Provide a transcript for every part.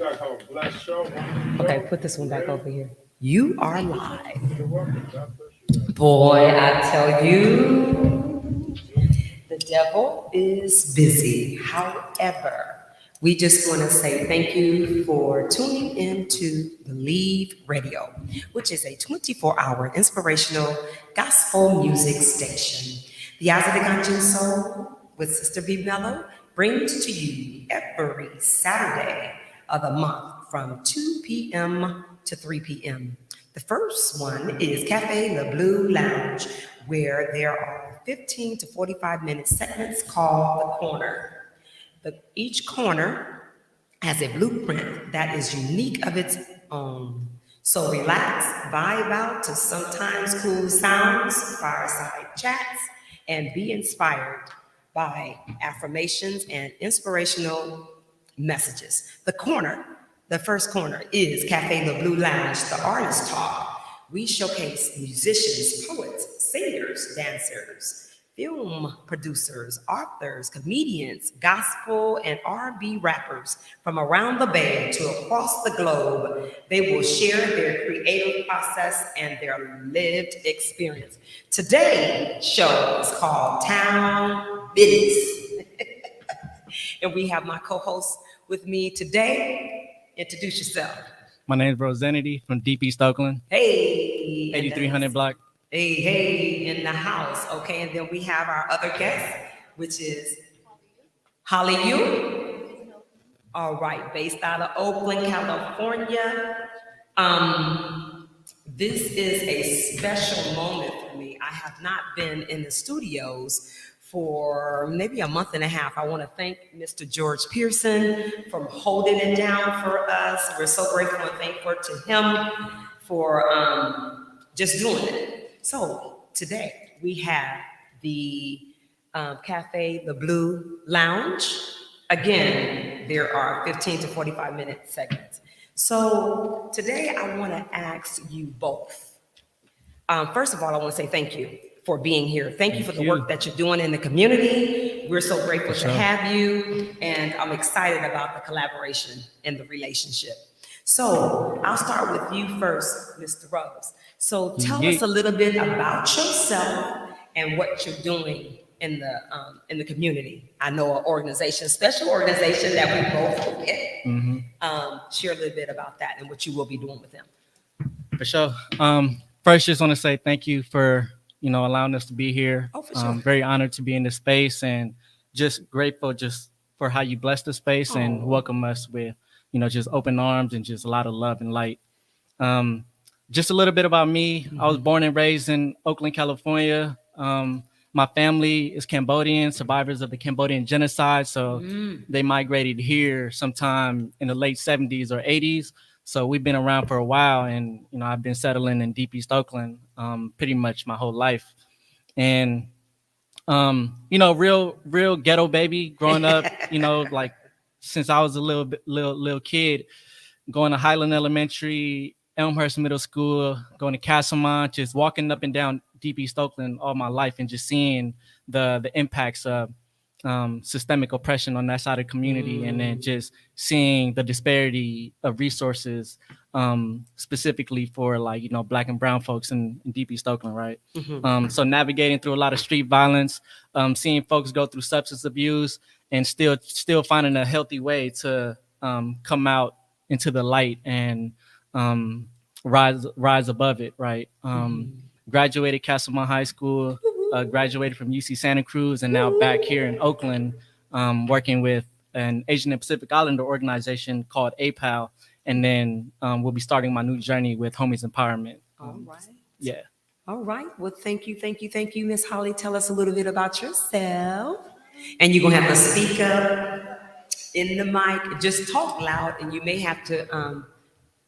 Okay, put this one back over here. You are live. Boy, I tell you, the devil is busy. However, we just want to say thank you for tuning in to Believe Radio, which is a 24-hour inspirational gospel music station. The Eyes of the Ganjan Soul with Sister B. Mellow brings to you every Saturday of the month from 2 p.m. to 3 p.m. The first one is Cafe Le Blue Lounge, where there are 15 to 45-minute segments called The Corner. Each corner has a blueprint that is unique of its own. So relax, vibe out to sometimes cool sounds, fireside chats, and be inspired by affirmations and inspirational messages. The first corner is Cafe Le Blue Lounge, the artist talk. We showcase musicians, poets, singers, dancers, film producers, authors, comedians, gospel and R&B rappers from around the Bay to across the globe. They will share their creative process and their lived experience. Today's show is called Town Biddness. And we have my co-host with me today. Introduce yourself. My name is Rosenity from Deep East Oakland. Hey. 8300 block. Hey, in the house. Okay, and then we have our other guest, which is Holly Yu. All right, based out of Oakland, California. This is a special moment for me. I have not been in the studios for maybe a month and a half. I want to thank Mr. George Pearson for holding it down for us. We're so grateful and thankful to him for just doing it. So today we have the Cafe The Blue Lounge. Again, there are 15 to 45-minute segments. So today I want to ask you both. First of all, I want to say thank you for being here. Thank you for the work that you're doing in the community. We're so grateful to have you, and I'm excited about the collaboration and the relationship. So I'll start with you first, Mr. Rose. So tell us a little bit about yourself and what you're doing in the community. I know an organization, special organization that we both work at. Share a little bit about that and what you will be doing with them. For sure. First, just want to say thank you for allowing us to be here. Oh, for sure. Very honored to be in this space and just grateful just for how you bless the space and welcome us with just open arms and just a lot of love and light. Just a little bit about me. I was born and raised in Oakland, California. My family is Cambodian, survivors of the Cambodian genocide. So they migrated here sometime in the late 70s or 80s. So we've been around for a while, and I've been settling in Deep East Oakland pretty much my whole life. And real ghetto baby growing up, like since I was a little kid, going to Highland Elementary, Elmhurst Middle School, going to Castlemont, just walking up and down Deep East Oakland all my life and just seeing the impacts of systemic oppression on that side of the community, and then just seeing the disparity of resources specifically for Black and brown folks in Deep East Oakland, right? So navigating through a lot of street violence, seeing folks go through substance abuse and still finding a healthy way to come out into the light and rise above it, right? Graduated Castlemont High School, graduated from UC Santa Cruz, and now back here in Oakland, working with an Asian and Pacific Islander organization called APAL. And then we'll be starting my new journey with Homies Empowerment. All right. Yeah. All right. Well, thank you, Miss Holly. Tell us a little bit about yourself. And you're going to have to speak up in the mic. Just talk loud, and you may have to,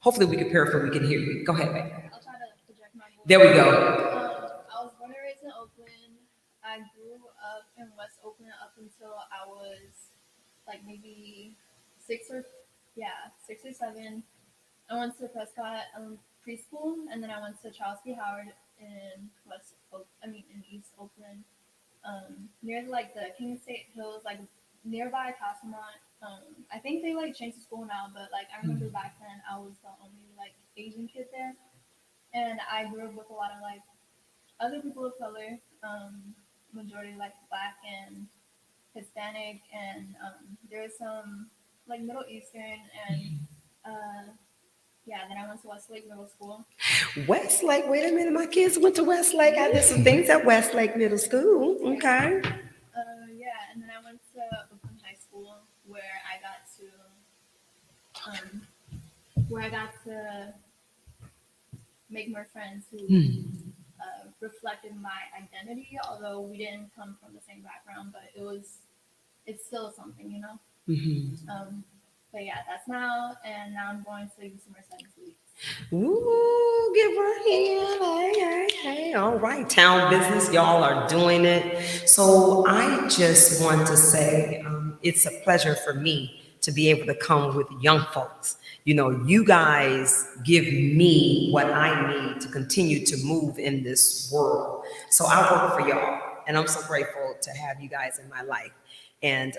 hopefully we can paraphrase, we can hear you. Go ahead, babe. I'll try to project my voice. There we go. I was born and raised in Oakland. I grew up in West Oakland up until I was like maybe 6 or 7. I went to Prescott preschool, and then I went to Charles B. Howard in East Oakland, near like the King State Hills, like nearby Castlemont. I think they like changed the school now, but like I remember back then I was the only like Asian kid there, and I grew up with a lot of like other people of color, majority like Black and Hispanic, and there was some like Middle Eastern, and uh, yeah. Then I went to Westlake Middle School. Westlake, wait a minute, my kids went to Westlake. I did some things at Westlake Middle School. Okay. Yeah, and then I went to Oakland High School where um, I got to make more friends who reflected my identity. Although we didn't come from the same background, but it's still something, you know. But yeah, that's now, and now I'm going to UC Merced in 2 weeks. Ooh, give her a hand. Hey, hey, hey. All right, town business. Y'all are doing it. So I just want to say it's a pleasure for me to be able to come with young folks. You know, you guys give me what I need to continue to move in this world. So I work for y'all, and I'm so grateful to have you guys in my life. And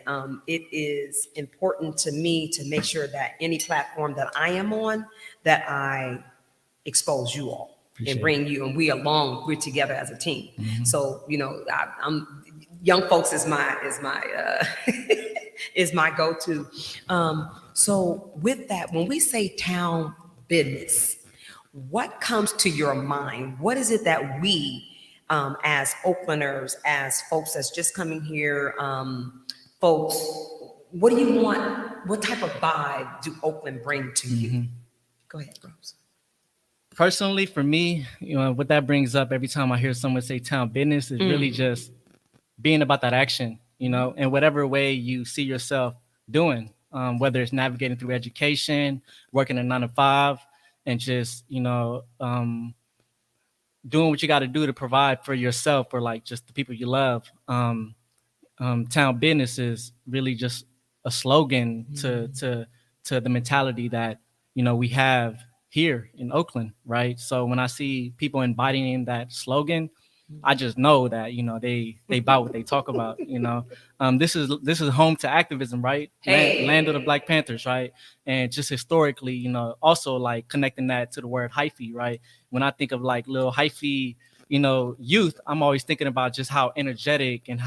it is important to me to make sure that any platform that I am on, that I expose you all and bring you, and we're together as a team. So, you know, I'm young folks is my is my go-to. So with that, when we say town business, what comes to your mind? What is it that we, as Oaklanders, as folks that's just coming here, folks, what do you want? What type of vibe do Oakland bring to you? Go ahead, Rose. Personally, for me, you know, what that brings up every time I hear someone say town business is really just being about that action, you know, in whatever way you see yourself doing, whether it's navigating through education, working a 9 to 5, and just, you know, doing what you got to do to provide for yourself or like just the people you love. Town business is really just a slogan to the mentality that, you know, we have here in Oakland, right? So when I see people embodying that slogan, I just know that, you know, they about what they talk about. You know, this is home to activism, right? Land of the Black Panthers, right? And just historically, you know, also like connecting that to the word hyphy, right? When I think of like little hyphy, you know, youth, I'm always thinking about just how energetic and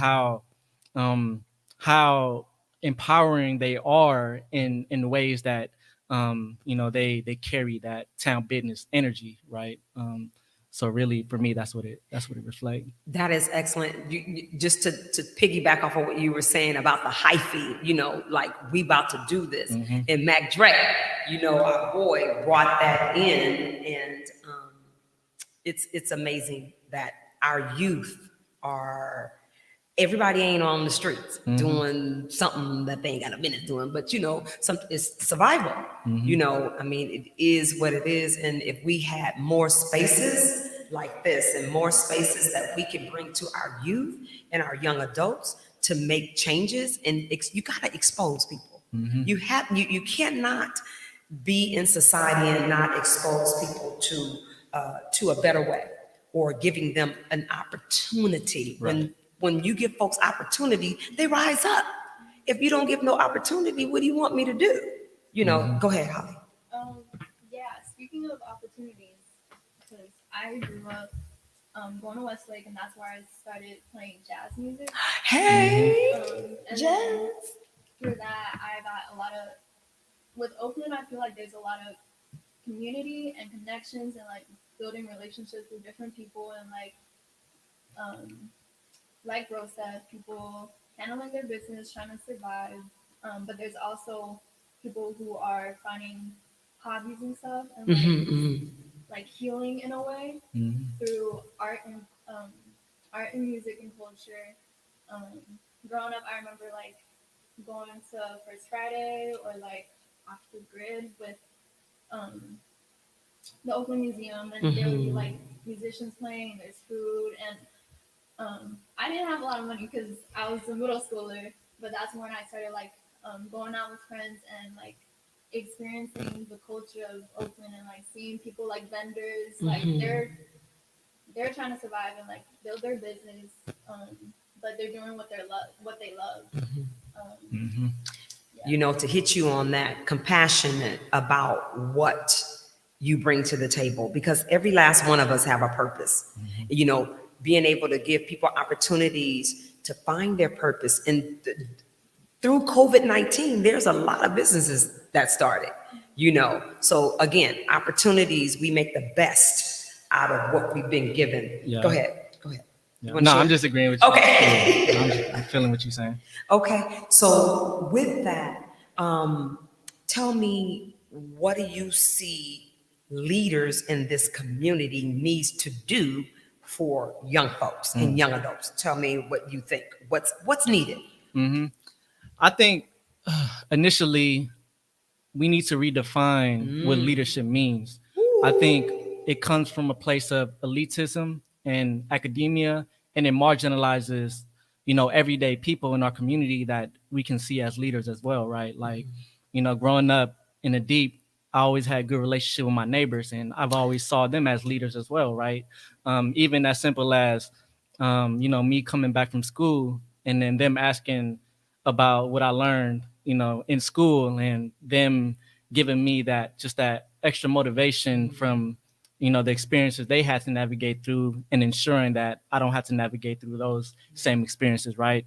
um, how empowering they are in ways that you know, they carry that town business energy, right? So really, for me, that's what it reflects. That is excellent. Just to piggyback off of what you were saying about the hyphy, you know, like we about to do this. And Mac Dre, you know, our boy brought that in, and it's amazing that our youth are. Everybody ain't on the streets doing something that they ain't got a business doing, but you know, it's survival. You know, I mean, it is what it is, and if we had more spaces like this and more spaces that we can bring to our youth and our young adults to make changes, and you gotta expose people. You cannot be in society and not expose people to a better way, or giving them an opportunity. When you give folks opportunity, they rise up. If you don't give no opportunity, what do you want me to do? You know, go ahead, Holly. Yeah, speaking of opportunities, because I grew up going to Westlake, and that's where I started playing jazz music. Hey, And jazz. then through that, I got a lot of, with Oakland, I feel like there's a lot of community and connections and like building relationships with different people, and like Rose said, people handling their business, trying to survive. But there's also people who are finding hobbies and stuff, and like healing in a way through art and music and culture. Um, Growing up, I remember like going to First Friday or like Off the Grid with um, the Oakland Museum, and there would be like musicians playing. There's food, and I didn't have a lot of money because I was a middle schooler, but that's when I started like going out with friends and like experiencing the culture of Oakland, and like seeing people like vendors, like they're trying to survive and like build their business, but they're doing what they love. you know, to hit you on that, compassionate about what you bring to the table, because every last one of us have a purpose. You know, being able to give people opportunities to find their purpose. And through COVID-19, there's a lot of businesses that started, you know. So again, opportunities, we make the best out of what we've been given. Yeah. Go ahead. Go ahead. You Yeah. wanna No, share? I'm just agreeing with you. Okay. Yeah, I'm feeling what you're saying. Okay, so with that, tell me, what do you see leaders in this community needs to do for young folks and young adults? Tell me what you think. What's needed? I think initially we need to redefine what leadership means. I think it comes from a place of elitism and academia, and it marginalizes, everyday people in our community that we can see as leaders as well, right? Like, growing up in the deep, I always had a good relationship with my neighbors, and I've always saw them as leaders as well, right? Even as simple as, me coming back from school and then them asking about what I learned, in school, and them giving me that extra motivation from, the experiences they had to navigate through, and ensuring that I don't have to navigate through those same experiences, right?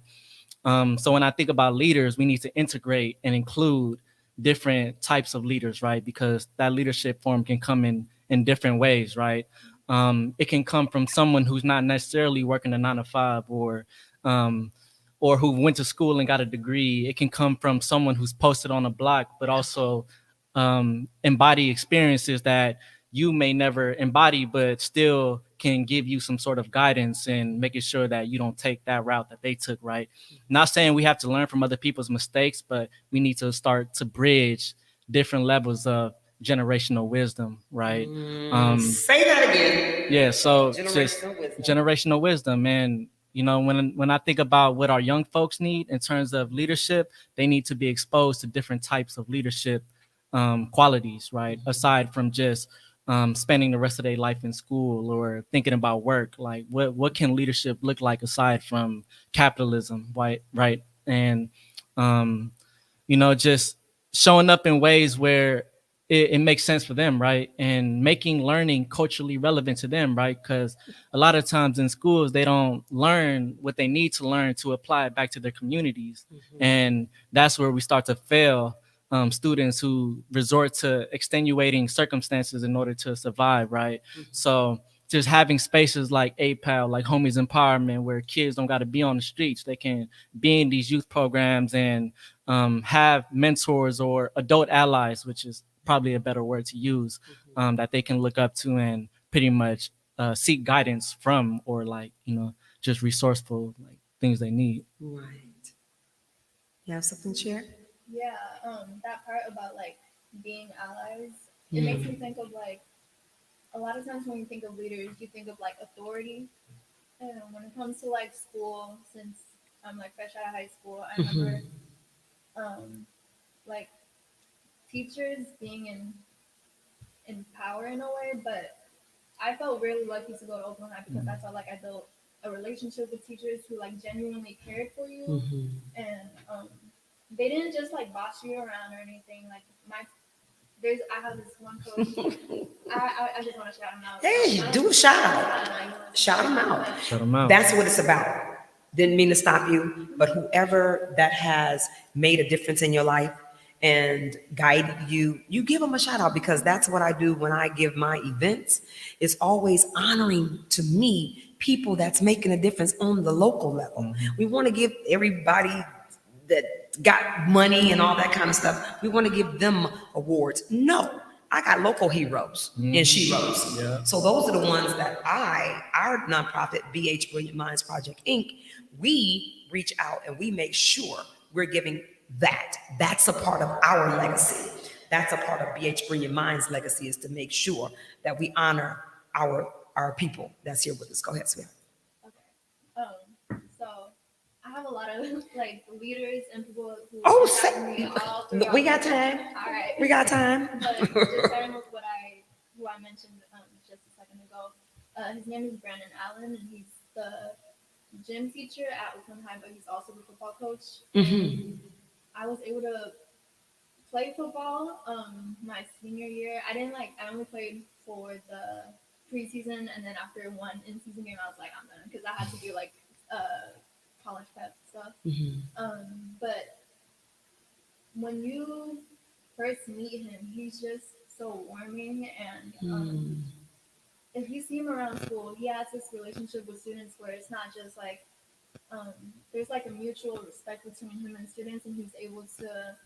So when I think about leaders, we need to integrate and include different types of leaders, right? Because that leadership form can come in different ways, right? It can come from someone who's not necessarily working a 9 to 5, um, or who went to school and got a degree. It can come from someone who's posted on a block, but also embody experiences that you may never embody, but still can give you some sort of guidance and making sure that you don't take that route that they took, right? Not saying we have to learn from other people's mistakes, but we need to start to bridge different levels of generational wisdom, right? Say that again. Yeah, so just Generational wisdom. generational wisdom. And when I think about what our young folks need in terms of leadership, they need to be exposed to different types of leadership qualities, right? Aside from just spending the rest of their life in school or thinking about work, like what can leadership look like aside from capitalism, right? And just showing up in ways where it makes sense for them, right? And making learning culturally relevant to them, right? Because a lot of times in schools, they don't learn what they need to learn to apply it back to their communities. And that's where we start to fail students who resort to extenuating circumstances in order to survive, right? So just having spaces like APAL, like Homies Empowerment, where kids don't got to be on the streets. They can be in these youth programs and have mentors or adult allies, which is probably a better word to use, that they can look up to and pretty much seek guidance from, or like, just resourceful, like things they need. Right. You have something to share? Yeah, that part about like being allies, it makes me think of like a lot of times when you think of leaders, you think of like authority. And when it comes to like school, since I'm like fresh out of high school, I remember like teachers being in power in a way, but I felt really lucky to go to Oakland High because I felt like I built a relationship with teachers who like genuinely cared for you, and they didn't just like boss you around or anything. Like I have this one coach. I just want to shout him out. Hey, do a shout out. Shout them out. Shut them out. That's what it's about. Didn't mean to stop you, but whoever that has made a difference in your life and guided you, you give them a shout out, because that's what I do when I give my events. It's always honoring to me people that's making a difference on the local level. We want to give everybody that got money and all that kind of stuff, we want to give them awards. No, I got local heroes and sheroes. Yeah. So those are the ones that our nonprofit, BH Brilliant Minds Project Inc., we reach out and we make sure we're giving that. That's a part of our legacy. That's a part of BH Brilliant Minds legacy, is to make sure that we honor our people that's here with us. Go ahead, Svea. Okay. So I have a lot of like leaders and people who Oh, inspired me all throughout. we got time. All right. We got time. But just starting with who I mentioned just a second ago. His name is Brandon Allen, and he's the gym teacher at Oakland High, but he's also the football coach. I was able to play football my senior year. I only played for the preseason, and then after one in-season game, I was like, I'm done because I had to do like college prep stuff. But when you first meet him, he's just so warming, and if you see him around school, he has this relationship with students where it's not just like there's like a mutual respect between him and students, and he's able to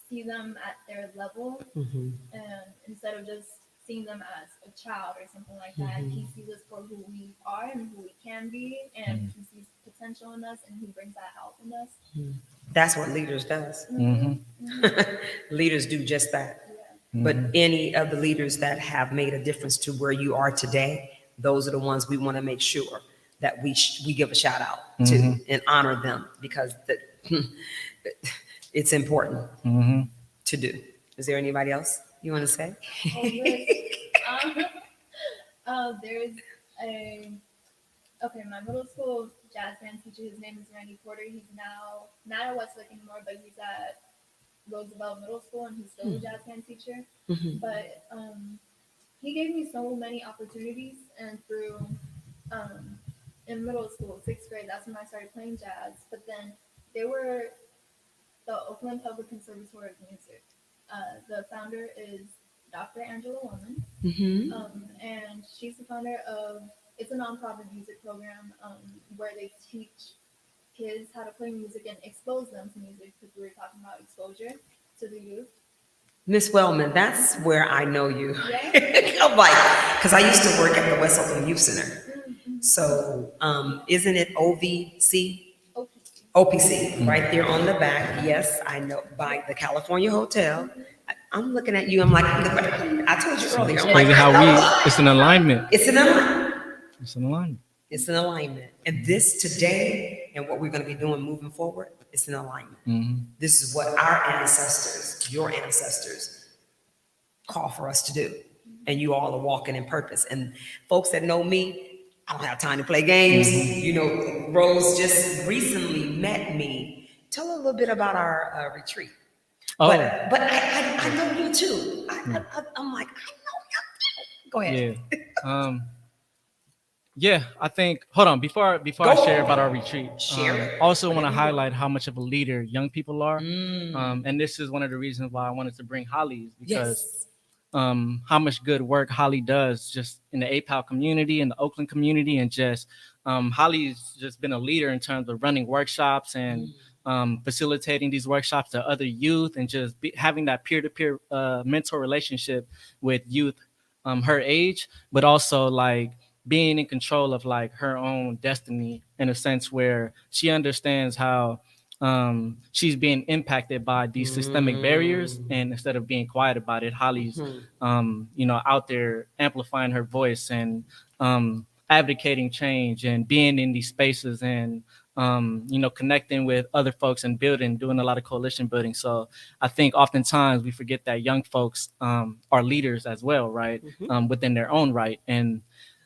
see them at their level, and instead of just seeing them as a child or something like that, he sees us for who we are and who we can be, and he sees potential in us, and he brings that out in us. That's what leaders does. Leaders do just that. Yeah. But any of the leaders that have made a difference to where you are today, those are the ones we want to make sure that we give a shout out to and honor them, because it's important to do. Is there anybody else you want to say? There's my middle school jazz band teacher, his name is Randy Porter. He's now not at Westlake anymore, but he's at Roosevelt Middle School, and he's still a jazz band teacher. But he gave me so many opportunities, and through in middle school, 6th grade, that's when I started playing jazz. But then they were the Oakland Public Conservatory of Music. The founder is Dr. Angela Woman, and she's the founder of, it's a nonprofit music program where they teach kids how to play music and expose them to music, because we were talking about exposure to the youth. Miss Wellman, that's where I know you. Yeah. I'm like, because I used to work at the West Oakland Youth Center. So isn't it OVC? OPC, right there on the back. Yes, I know, by the California Hotel. I'm looking at you. I'm like, I told you earlier. It's I'm crazy like, how it's an alignment. It's an alignment. It's an alignment. It's an alignment. And this today and what we're going to be doing moving forward, it's an alignment. This is what our ancestors, your ancestors, call for us to do. And you all are walking in purpose. And folks that know me, I don't have time to play games. You know, Rose just recently met me. Tell her a little bit about our retreat. Oh. But I know you too. I'm like, I know you. Go ahead. Yeah. Yeah, I think, hold on, before I share about our retreat, also want to highlight how much of a leader young people are. And this is one of the reasons why I wanted to bring Holly, is because how much good work Holly does just in the APAL community, in the Oakland community, and just Holly's just been a leader in terms of running workshops and facilitating these workshops to other youth, and just having that peer-to-peer mentor relationship with youth her age, but also like being in control of like her own destiny, in a sense where she understands how she's being impacted by these systemic barriers, and instead of being quiet about it, Holly's out there amplifying her voice and advocating change and being in these spaces, and connecting with other folks and doing a lot of coalition building. So I think oftentimes we forget that young folks are leaders as well, right? Within their own right. And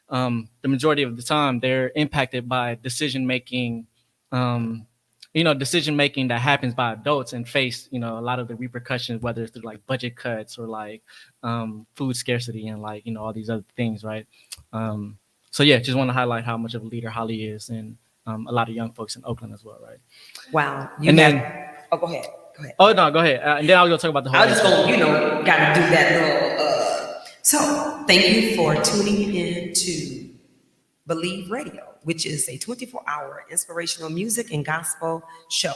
the majority of the time they're impacted by decision making that happens by adults, and face a lot of the repercussions, whether it's through like budget cuts or like food scarcity and like all these other things, right? So yeah, just want to highlight how much of a leader Holly is, and a lot of young folks in Oakland as well, right? Wow. Go ahead. Oh no, go ahead. And then I was gonna talk about the whole. I was just gonna, gotta do that little. So thank you for tuning in to Believe Radio, which is a 24-hour inspirational music and gospel show.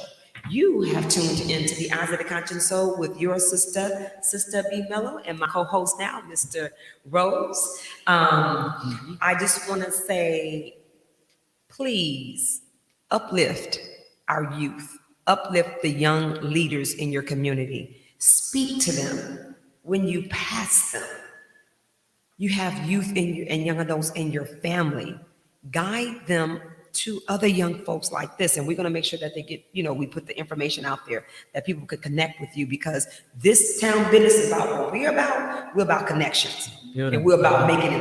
You have tuned into the Eyes of the Conscious Soul with your sister B. Mellow, and my co-host now, Mr. Rose. I just want to say, please uplift our youth, uplift the young leaders in your community. Speak to them when you pass them. You have youth and young adults in your family. Guide them to other young folks like this. And we're going to make sure that they get, we put the information out there that people could connect with you, because this town business is about what we're about. We're about connections. Beautiful. And we're about making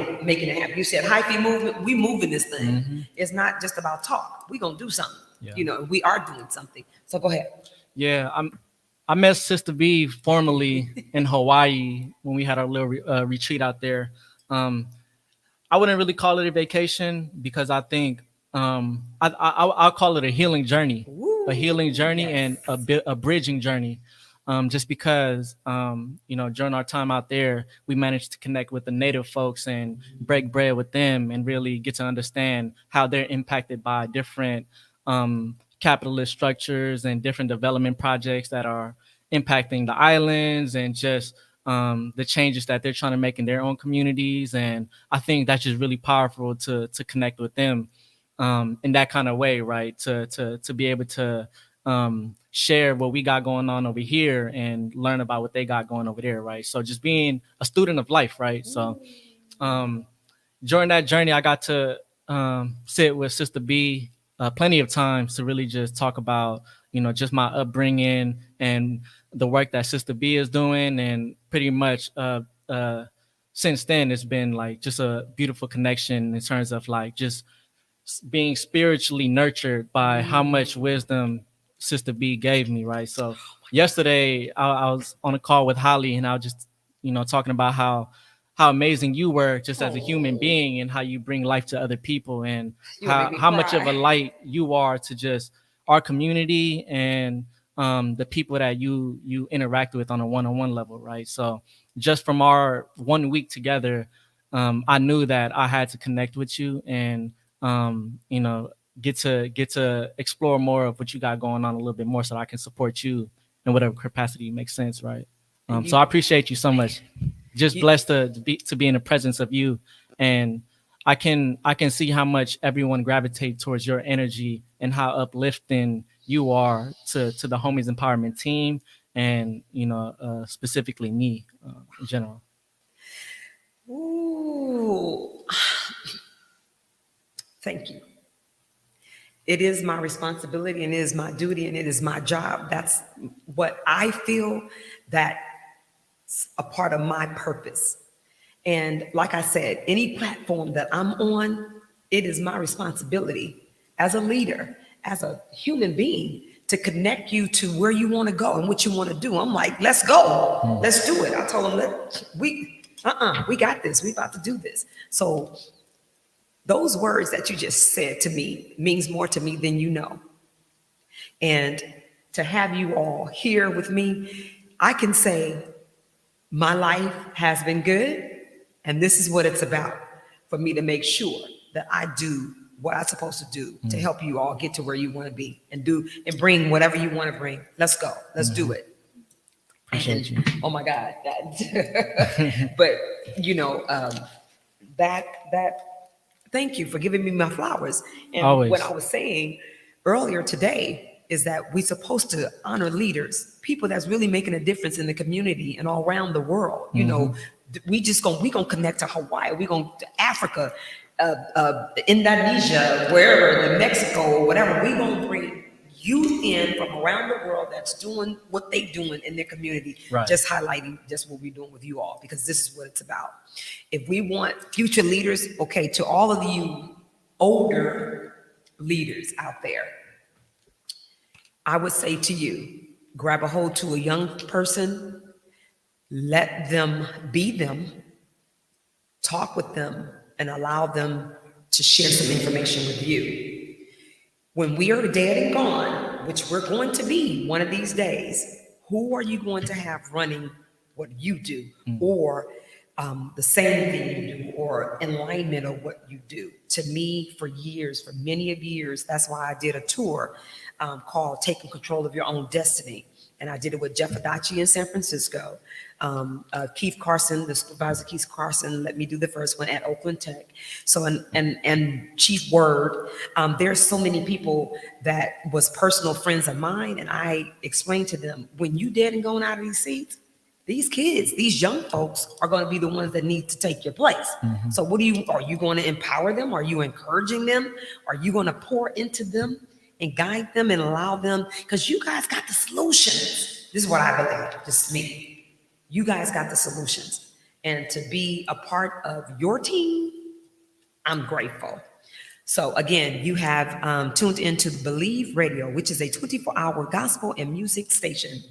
it happen. You said hyphy movement. We moving this thing. It's not just about talk. We're going to do something. We are doing something. So go ahead. Yeah, I met Sister B formally in Hawaii when we had our little retreat out there. Um, I wouldn't really call it a vacation because I think I'll call it a healing Woo, journey and yes. a bridging journey. Just because during our time out there, we managed to connect with the native folks and break bread with them and really get to understand how they're impacted by different capitalist structures and different development projects that are impacting the islands and just the changes that they're trying to make in their own communities. And I think that's just really powerful to connect with them in that kind of way, right? To be able to share what we got going on over here and learn about what they got going over there, right? So just being a student of life, right? So um, during that journey, I got to sit with Sister B plenty of times to really just talk about, just my upbringing and the work that Sister B is doing. And pretty much since then, it's been like just a beautiful connection in terms of like just being spiritually nurtured by how much wisdom Sister B gave me, right? So yesterday I was on a call with Holly and I was just, talking about how amazing you were just as a human Oh, being and how you bring life to other people and you gonna make how me how much of a cry. light you are to just our community and the people that you interact with on a one-on-one level, right? So just from our 1 week together, I knew that I had to connect with you and you know, get to explore more of what you got going on a little bit more so I can support you in whatever capacity makes sense, right? And So I appreciate you so much. Just you, blessed to be in the presence of you, and I can see how much everyone gravitates towards your energy and how uplifting you are to the homies empowerment team and specifically me in general. ooh, thank you. It is my responsibility and it is my duty and it is my job. That's what I feel that's a part of my purpose. And like I said, any platform that I'm on, it is my responsibility as a leader, as a human being, to connect you to where you want to go and what you want to do. I'm like, let's go, let's do it. I told them that we got this. We about to do this. So those words that you just said to me means more to me than you know. And to have you all here with me, I can say my life has been good, and this is what it's about for me to make sure that I do what I'm supposed to do to help you all get to where you want to be and do and bring whatever you want to bring. Let's go. Let's do it. Appreciate And you. oh my God, that, but you know, that thank you for giving me my flowers. And what I Always. was saying earlier today is that we're supposed to honor leaders, people that's really making a difference in the community and all around the world. You know, we gonna connect to Hawaii, we gonna to Africa, Indonesia, wherever, the Mexico or whatever. We gonna bring youth in from around the world that's doing what they doing in their community, Right. just highlighting just what we're doing with you all, because this is what it's about. If we want future leaders, okay, to all of you older leaders out there, I would say to you, grab a hold to a young person, let them be them, talk with them, and allow them to share some information with you. When we are dead and gone, which we're going to be one of these days, who are you going to have running what you do, or the same thing you do, or in alignment of what you do? To me, for years, for many of years, that's why I did a tour called Taking Control of Your Own Destiny. And I did it with Jeff Adachi in San Francisco. Keith Carson, the supervisor Keith Carson, let me do the first one at Oakland Tech. So, and Chief Word, there's so many people that was personal friends of mine. And I explained to them, when you dead and going out of these seats, these kids, these young folks are going to be the ones that need to take your place. So are you going to empower them? Are you encouraging them? Are you going to pour into them and guide them and allow them? Because you guys got the solutions. This is what I believe, just me. You guys got the solutions. And to be a part of your team, I'm grateful. So again, you have tuned into Believe Radio, which is a 24-hour gospel and music station.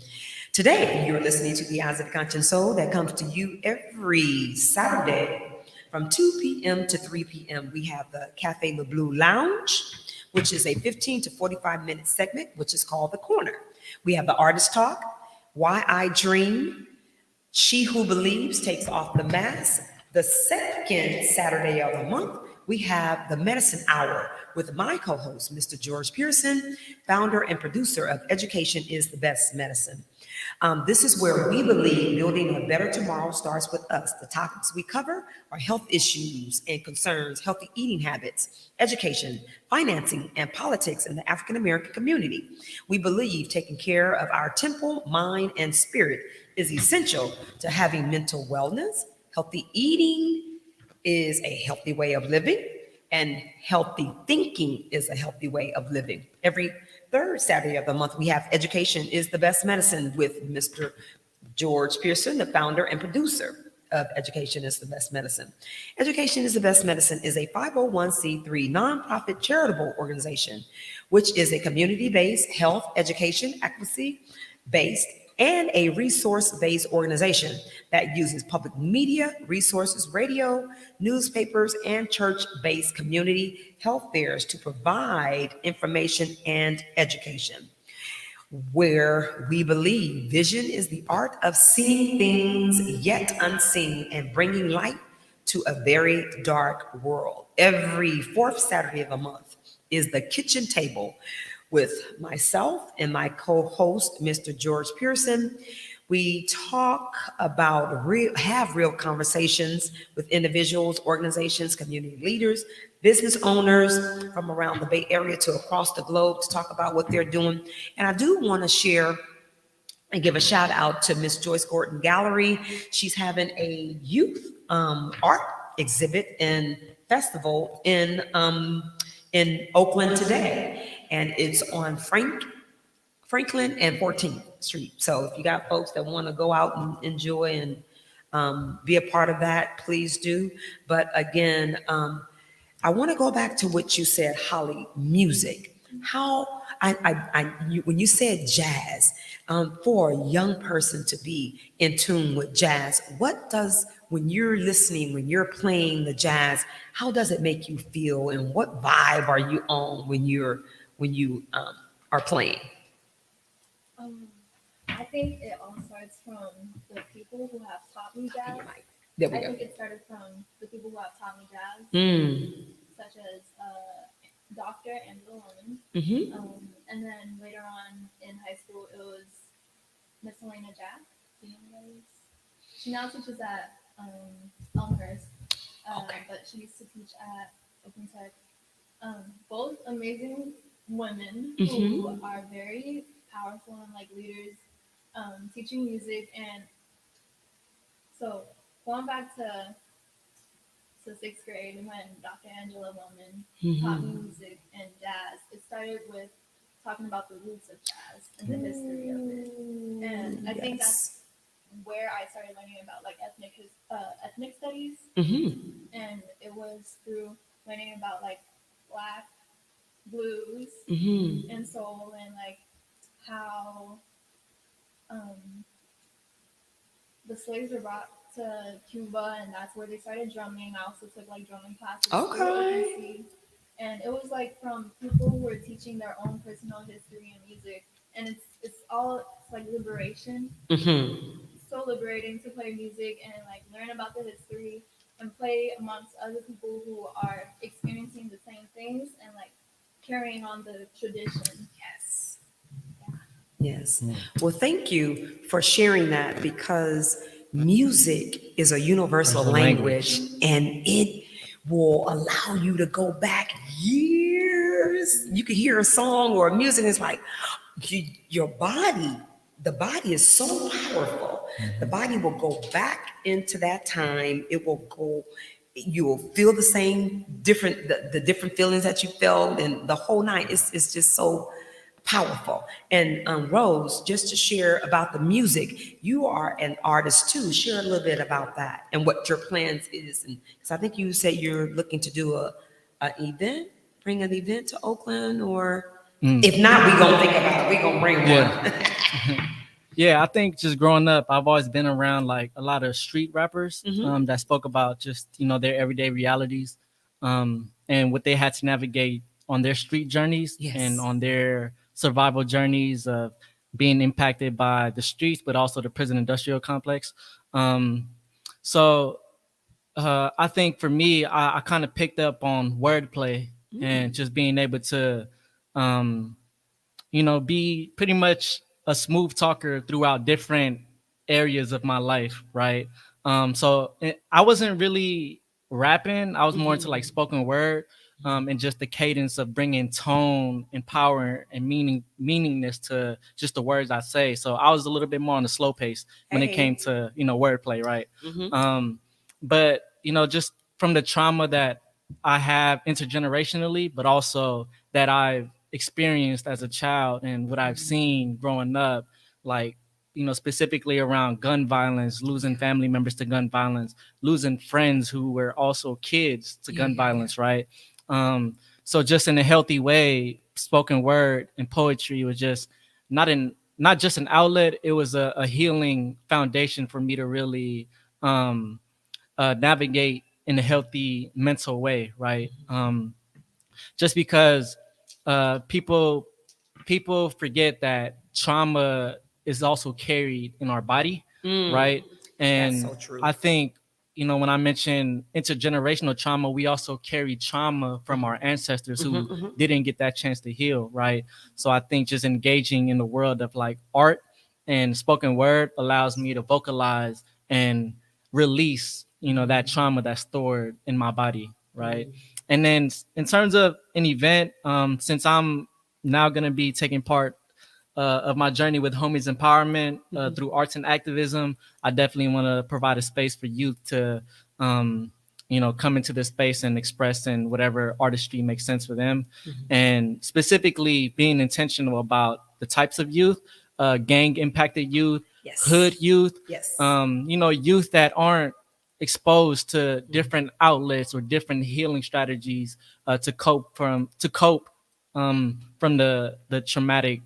Today, you're listening to the Eyes of the Conscious Soul that comes to you every Saturday from 2 p.m. to 3 p.m. We have the Cafe Le Bleu Lounge, which is a 15 to 45-minute segment, which is called The Corner. We have the Artist Talk, Why I Dream, She Who Believes Takes Off the Mask. The second Saturday of the month, we have the Medicine Hour with my co-host, Mr. George Pearson, founder and producer of Education is the Best Medicine. This is where we believe building a better tomorrow starts with us. The topics we cover are health issues and concerns, healthy eating habits, education, financing, and politics in the African American community. We believe taking care of our temple, mind, and spirit is essential to having mental wellness. Healthy eating is a healthy way of living, and healthy thinking is a healthy way of living. Every third Saturday of the month, we have Education is the Best Medicine with Mr. George Pearson, the founder and producer of Education is the Best Medicine. Education is the Best Medicine is a 501c3 nonprofit charitable organization, which is a community-based health, education, advocacy-based, and a resource-based organization that uses public media, resources, radio, newspapers, and church-based community health fairs to provide information and education. Where we believe vision is the art of seeing things yet unseen and bringing light to a very dark world. Every fourth Saturday of the month is the kitchen table with myself and my co-host, Mr. George Pearson. We talk about have real conversations with individuals, organizations, community leaders, business owners from around the Bay Area to across the globe to talk about what they're doing. And I do want to share and give a shout out to Miss Joyce Gordon Gallery. She's having a youth art exhibit and festival in Oakland today, and it's on Franklin and 14th Street. So if you got folks that want to go out and enjoy and be a part of that, please do. But again, I want to go back to what you said, Holly, music. How when you said jazz, for a young person to be in tune with jazz, what does, when you're listening, when you're playing the jazz, how does it make you feel, and what vibe are you on when you are playing? I think it all starts from the people who have taught me jazz. There we I go. think it started from the people who have taught me jazz, such as Dr. Angela Lemon. And then later on in high school, it was Miss Helena Jack. Do you know who that is? She now teaches at Elmhurst, but she used to teach at Open Tech. Both amazing women who are very powerful and like leaders, teaching music. And so going back to sixth grade when Dr. Angela Bowman taught me music and jazz, it started with talking about the roots of jazz and the history of it. And I think that's where I started learning about like ethnic studies. And it was through learning about like Black blues and soul, and like how the slaves were brought to Cuba, and that's where they started drumming. I also took like drumming classes. Okay. And it was like from people who were teaching their own personal history and music, and it's like liberation. So liberating to play music and like learn about the history and play amongst other people who are experiencing the same things and like carrying on the tradition. Yes. Well, thank you for sharing that, because music is a universal language, and it will allow you to go back years. You can hear a song or a music, and it's like your body, the body is so powerful. The body will go back into that time. It will go, you will feel the same the different feelings that you felt, and the whole night is just so powerful. And Rose, just to share about the music, you are an artist too. Share a little bit about that and what your plans is, and because I think you said you're looking to do an event bring an event to Oakland, or if not, we gonna think about it. We gonna bring one. Yeah, I think just growing up, I've always been around like a lot of street rappers that spoke about just their everyday realities and what they had to navigate on their street journeys Yes. and on their survival journeys of being impacted by the streets, but also the prison industrial complex. So I think for me, I kind of picked up on wordplay and just being able to um, be pretty much a smooth talker throughout different areas of my life, right? I wasn't really rapping. I was more into like spoken word, and just the cadence of bringing tone and power and meaningness to just the words I say. So I was a little bit more on the slow pace when it came to wordplay, right? But just from the trauma that I have intergenerationally, but also that I've experienced as a child and what I've seen growing up, like, specifically around gun violence, losing family members to gun violence, losing friends who were also kids to gun violence, right? So just in a healthy way, spoken word and poetry was just not just an outlet, it was a healing foundation for me to really navigate in a healthy mental way, right? Just because people forget that trauma is also carried in our body, right? And so true. I think when I mention intergenerational trauma, we also carry trauma from our ancestors who didn't get that chance to heal, right? So I think just engaging in the world of like art and spoken word allows me to vocalize and release that trauma that's stored in my body, right? And then in terms of an event, since I'm now going to be taking part of my journey with homies empowerment through arts and activism, I definitely want to provide a space for youth to come into this space and express in whatever artistry makes sense for them. And specifically being intentional about the types of youth, gang impacted youth, hood youth, youth that aren't exposed to different outlets or different healing strategies to cope from the traumatic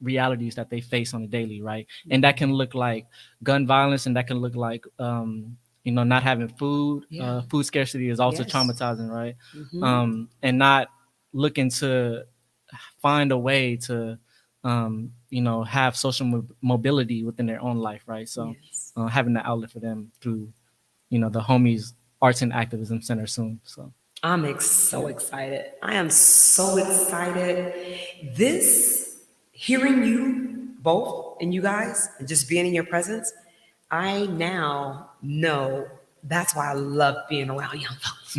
realities that they face on a daily, right? And that can look like gun violence, and that can look like not having food. Food scarcity is also traumatizing, right? And not looking to find a way to have social mobility within their own life, right? So having that outlet for them through the homies arts and activism center soon. So I'm so excited. I am so excited. Hearing you both and you guys, and just being in your presence, I now know that's why I love being around young folks.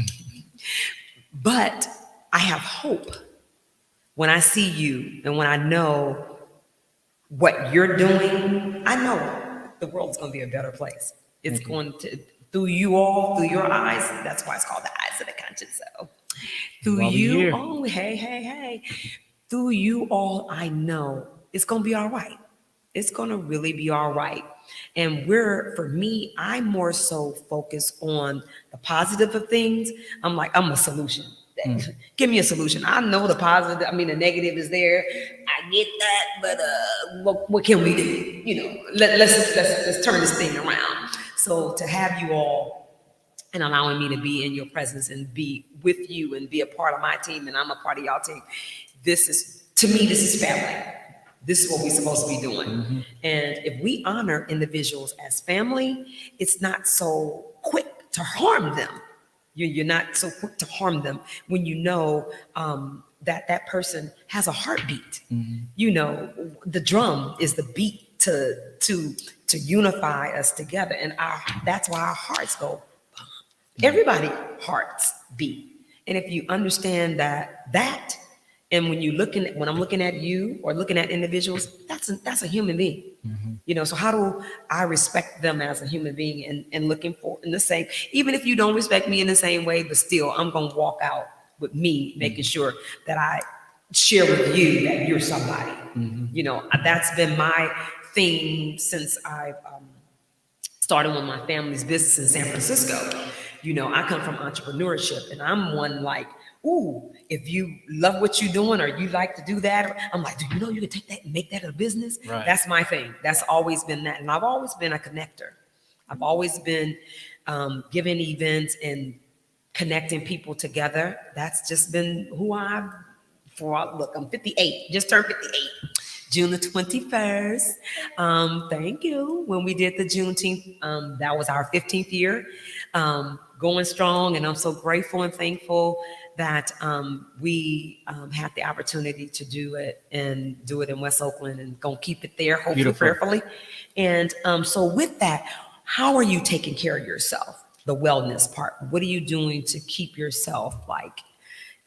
But I have hope when I see you and when I know what you're doing. I know the world's going to be a better place. It's going to, through you all, through your eyes. That's why it's called the eyes of the conscience. So through you, oh, hey. Through you all, I know it's going to be all right. It's going to really be all right. And for me, I'm more so focused on the positive of things. I'm a solution. Give me a solution. I know the positive, the negative is there. I get that, but what can we do? Let's turn this thing around. So to have you all and allowing me to be in your presence and be with you and be a part of my team, and I'm a part of y'all team, to me, this is family. This is what we're supposed to be doing. And if we honor individuals as family, it's not so quick to harm them. You're not so quick to harm them when you know that person has a heartbeat. The drum is the beat to unify us together, and that's why our hearts go. Everybody's hearts beat, and if you understand that, and when I'm looking at you or looking at individuals, that's a human being. So how do I respect them as a human being and looking for in the same, even if you don't respect me in the same way, but still I'm going to walk out with me, making sure that I share with you that you're somebody. That's been my theme since I started with my family's business in San Francisco. I come from entrepreneurship, and I'm one like, ooh, if you love what you're doing or you like to do that, I'm like, do you know you can take that and make that a business? Right. That's my thing. That's always been that. And I've always been a connector. I've always been giving events and connecting people together. That's just been who I've for. Look, I'm 58, just turned 58. June the 21st. Thank you. When we did the Juneteenth, that was our 15th year, going strong. And I'm so grateful and thankful that we had the opportunity to do it and do it in West Oakland and gonna keep it there, hopefully, Beautiful. prayerfully. And so with that, how are you taking care of yourself? The wellness part. What are you doing to keep yourself like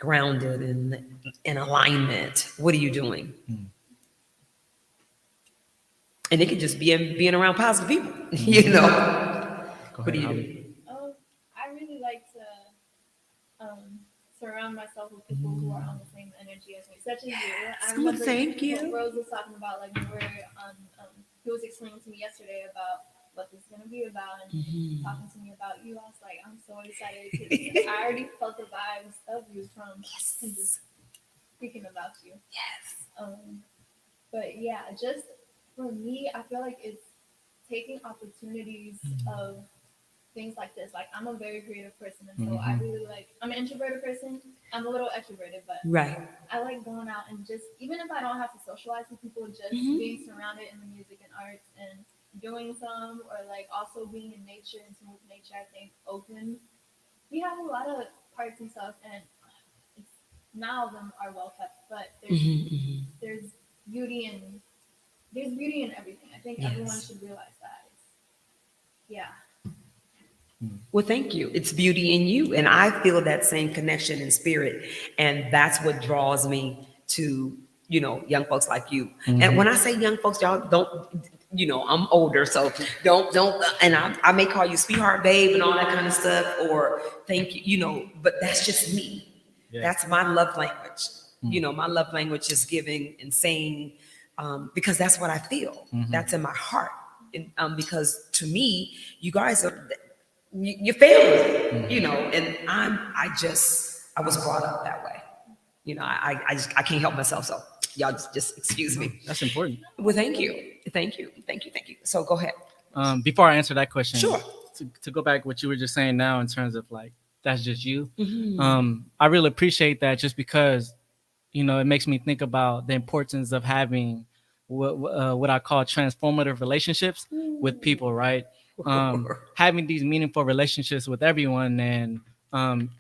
grounded and in alignment? What are you doing? And it could just be being around positive people, you know. Go What do ahead, you Holly. do? I really like to surround myself with people who are on the same energy as me, such as you. I Good, remember thank you. what Rose was talking about, like we were on. He was explaining to me yesterday about what this is gonna be about, and talking to me about you. I was like, I'm so excited because I already felt the vibes of you from and just speaking about you. Yes. But yeah, just for me, I feel like it's taking opportunities of things like this. Like I'm a very creative person, and so I really like. I'm an introverted person. I'm a little extroverted, but Right. I like going out and just even if I don't have to socialize with people, just being surrounded in the music and arts and doing some, or like also being in nature and some with nature. I think Oakland, we have a lot of parks and stuff, and it's, none of them are well kept, but there's beauty in there's beauty in everything. I think everyone Yes. should realize that. It's, yeah. Well, thank you. It's beauty in you. And I feel that same connection in spirit. And that's what draws me to, you know, young folks like you. And when I say young folks, y'all don't, you know, I'm older. So don't, and I may call you sweetheart, babe, and all that kind of stuff, or thank you, you know, but that's just me. Yeah. That's my love language. You know, my love language is giving and saying, because that's what I feel. That's in my heart. And, because to me, you guys are, your family, you know, and I was brought up that way. You know, I can't help myself. So y'all just excuse me. That's important. Well, thank you. Thank you. Thank you. Thank you. So go ahead. Before I answer that question, Sure. to go back what you were just saying now in terms of like that's just you. I really appreciate that just because you know it makes me think about the importance of having what I call transformative relationships with people, right? Having these meaningful relationships with everyone, and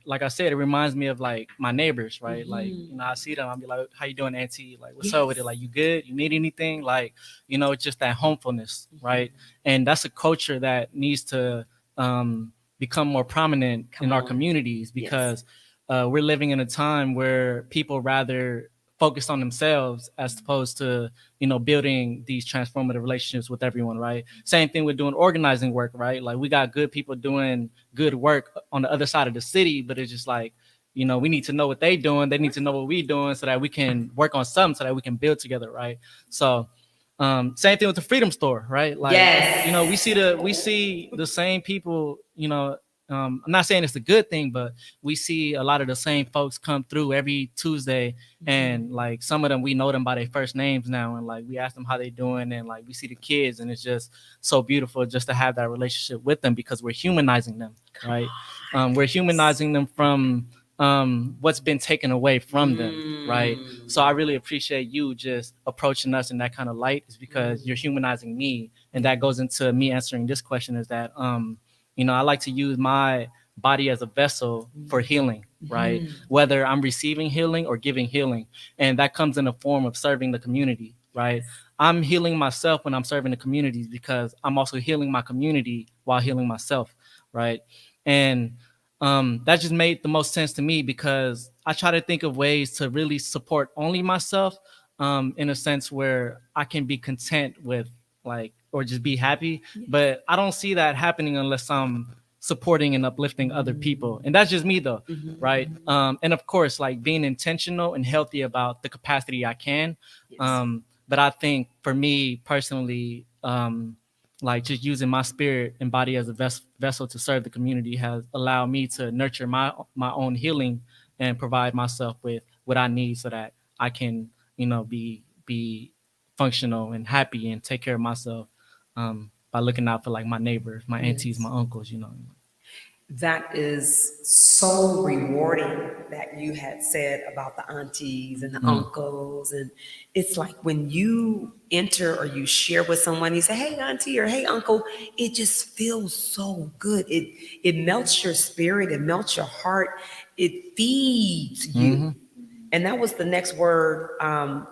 like I said, it reminds me of like my neighbors, right? Like you know, I see them, I'll be like, "How you doing, Auntie? Like, what's up with it? Like, you good? You need anything? Like, you know, it's just that homefulness, right? And that's a culture that needs to become more prominent in our communities because we're living in a time where people rather focus on themselves as opposed to you know building these transformative relationships with everyone, right? Same thing with doing organizing work, right? Like we got good people doing good work on the other side of the city, but it's just like you know we need to know what they doing, they need to know what we doing so that we can work on something so that we can build together, right? So same thing with the Freedom Store, right? Like Yes. you know we see the same people, you know. I'm not saying it's a good thing, but we see a lot of the same folks come through every Tuesday, and like some of them we know them by their first names now, and like we ask them how they doing, and like we see the kids, and it's just so beautiful just to have that relationship with them because we're humanizing them, right? We're humanizing them from what's been taken away from them, right? So I really appreciate you just approaching us in that kind of light, is because you're humanizing me, and that goes into me answering this question. Is that you know, I like to use my body as a vessel for healing, right? Whether I'm receiving healing or giving healing. And that comes in the form of serving the community, right? I'm healing myself when I'm serving the communities because I'm also healing my community while healing myself, right? And that just made the most sense to me because I try to think of ways to really support only myself in a sense where I can be content with like or just be happy, but I don't see that happening unless I'm supporting and uplifting other people, and that's just me though, right? And of course like being intentional and healthy about the capacity I can, but I think for me personally, like just using my spirit and body as a vessel to serve the community has allowed me to nurture my own healing and provide myself with what I need so that I can, be functional and happy and take care of myself, by looking out for like my neighbors, my aunties, my uncles. That is so rewarding that you had said about the aunties and the uncles. And it's like when you enter or you share with someone, you say, hey, auntie, or hey, uncle, it just feels so good. It melts your spirit, it melts your heart, it feeds you. And that was the next word,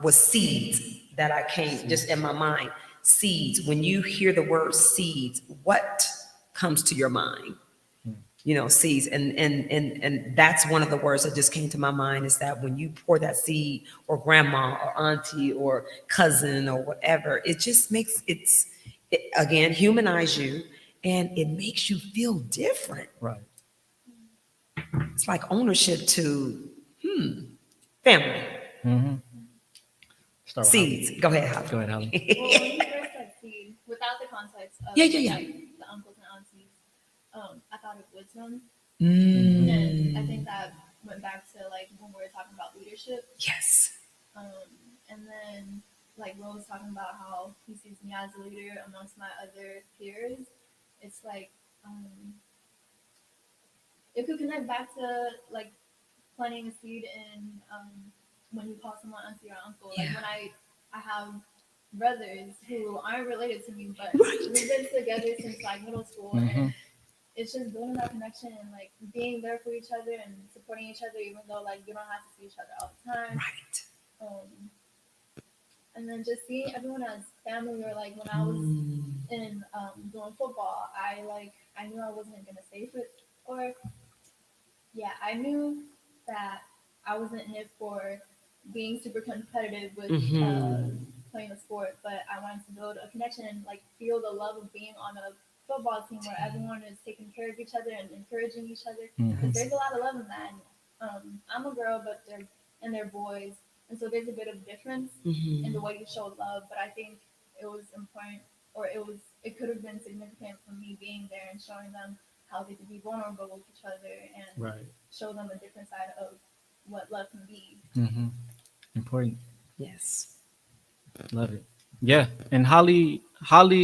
was seeds, that I came just in my mind. Seeds. When you hear the word seeds, what comes to your mind? Seeds. And that's one of the words that just came to my mind, is that when you pour that seed, or grandma or auntie or cousin or whatever, it just makes it again humanize you, and it makes you feel different. Right. It's like ownership to family. Start with Seeds. Go ahead, Holly. Go ahead, Holly. Well, when you first said seed, without the context of Yeah. like the uncles and aunties, I thought of wisdom, and I think that went back to like when we were talking about leadership. Yes. And then like Will was talking about how he sees me as a leader amongst my other peers. It's like it could connect back to like planting a seed in when you call someone auntie or uncle. Like when I have brothers who aren't related to me, but we've been together since like middle school, and it's just building that connection and like being there for each other and supporting each other, even though like you don't have to see each other all the time. Right. And then just seeing everyone as family, or like when I was in doing football, I knew I wasn't gonna stay for, or I knew that I wasn't in it for being super competitive with playing a sport, but I wanted to build a connection and like feel the love of being on a football team where everyone is taking care of each other and encouraging each other. Because there's a lot of love in that. And, I'm a girl, but they're boys, and so there's a bit of difference in the way you show love. But I think it was important, or it could have been significant for me being there and showing them how they could be vulnerable with each other and show them a different side of what love can be. Important. Yes. Love it. Yeah. And Holly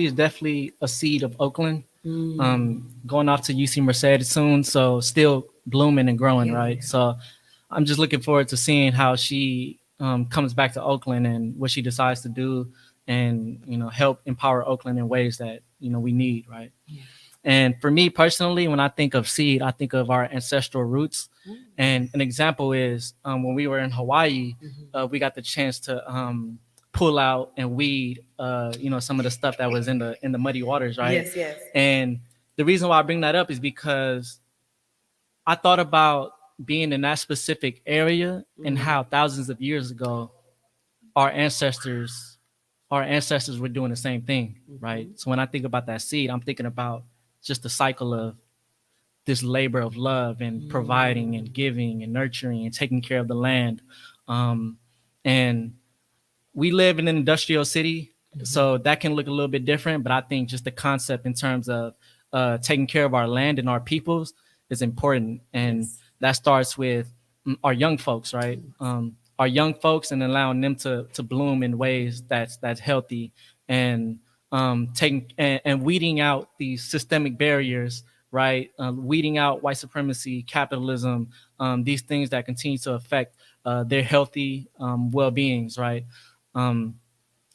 is definitely a seed of Oakland. Going off to UC Merced soon, so still blooming and growing, right? So I'm just looking forward to seeing how she comes back to Oakland and what she decides to do, and help empower Oakland in ways that we need, right? And for me personally, when I think of seed, I think of our ancestral roots. And an example is when we were in Hawaii, we got the chance to pull out and weed, some of the stuff that was in the muddy waters, right? Yes. And the reason why I bring that up is because I thought about being in that specific area and how thousands of years ago, our ancestors were doing the same thing, right? So when I think about that seed, I'm thinking about just the cycle of this labor of love and providing and giving and nurturing and taking care of the land. And we live in an industrial city, so that can look a little bit different, but I think just the concept in terms of taking care of our land and our peoples is important. And that starts with our young folks, right? Our young folks, and allowing them to bloom in ways that's healthy, and taking and weeding out these systemic barriers, right? Weeding out white supremacy, capitalism, these things that continue to affect their healthy well-beings, right?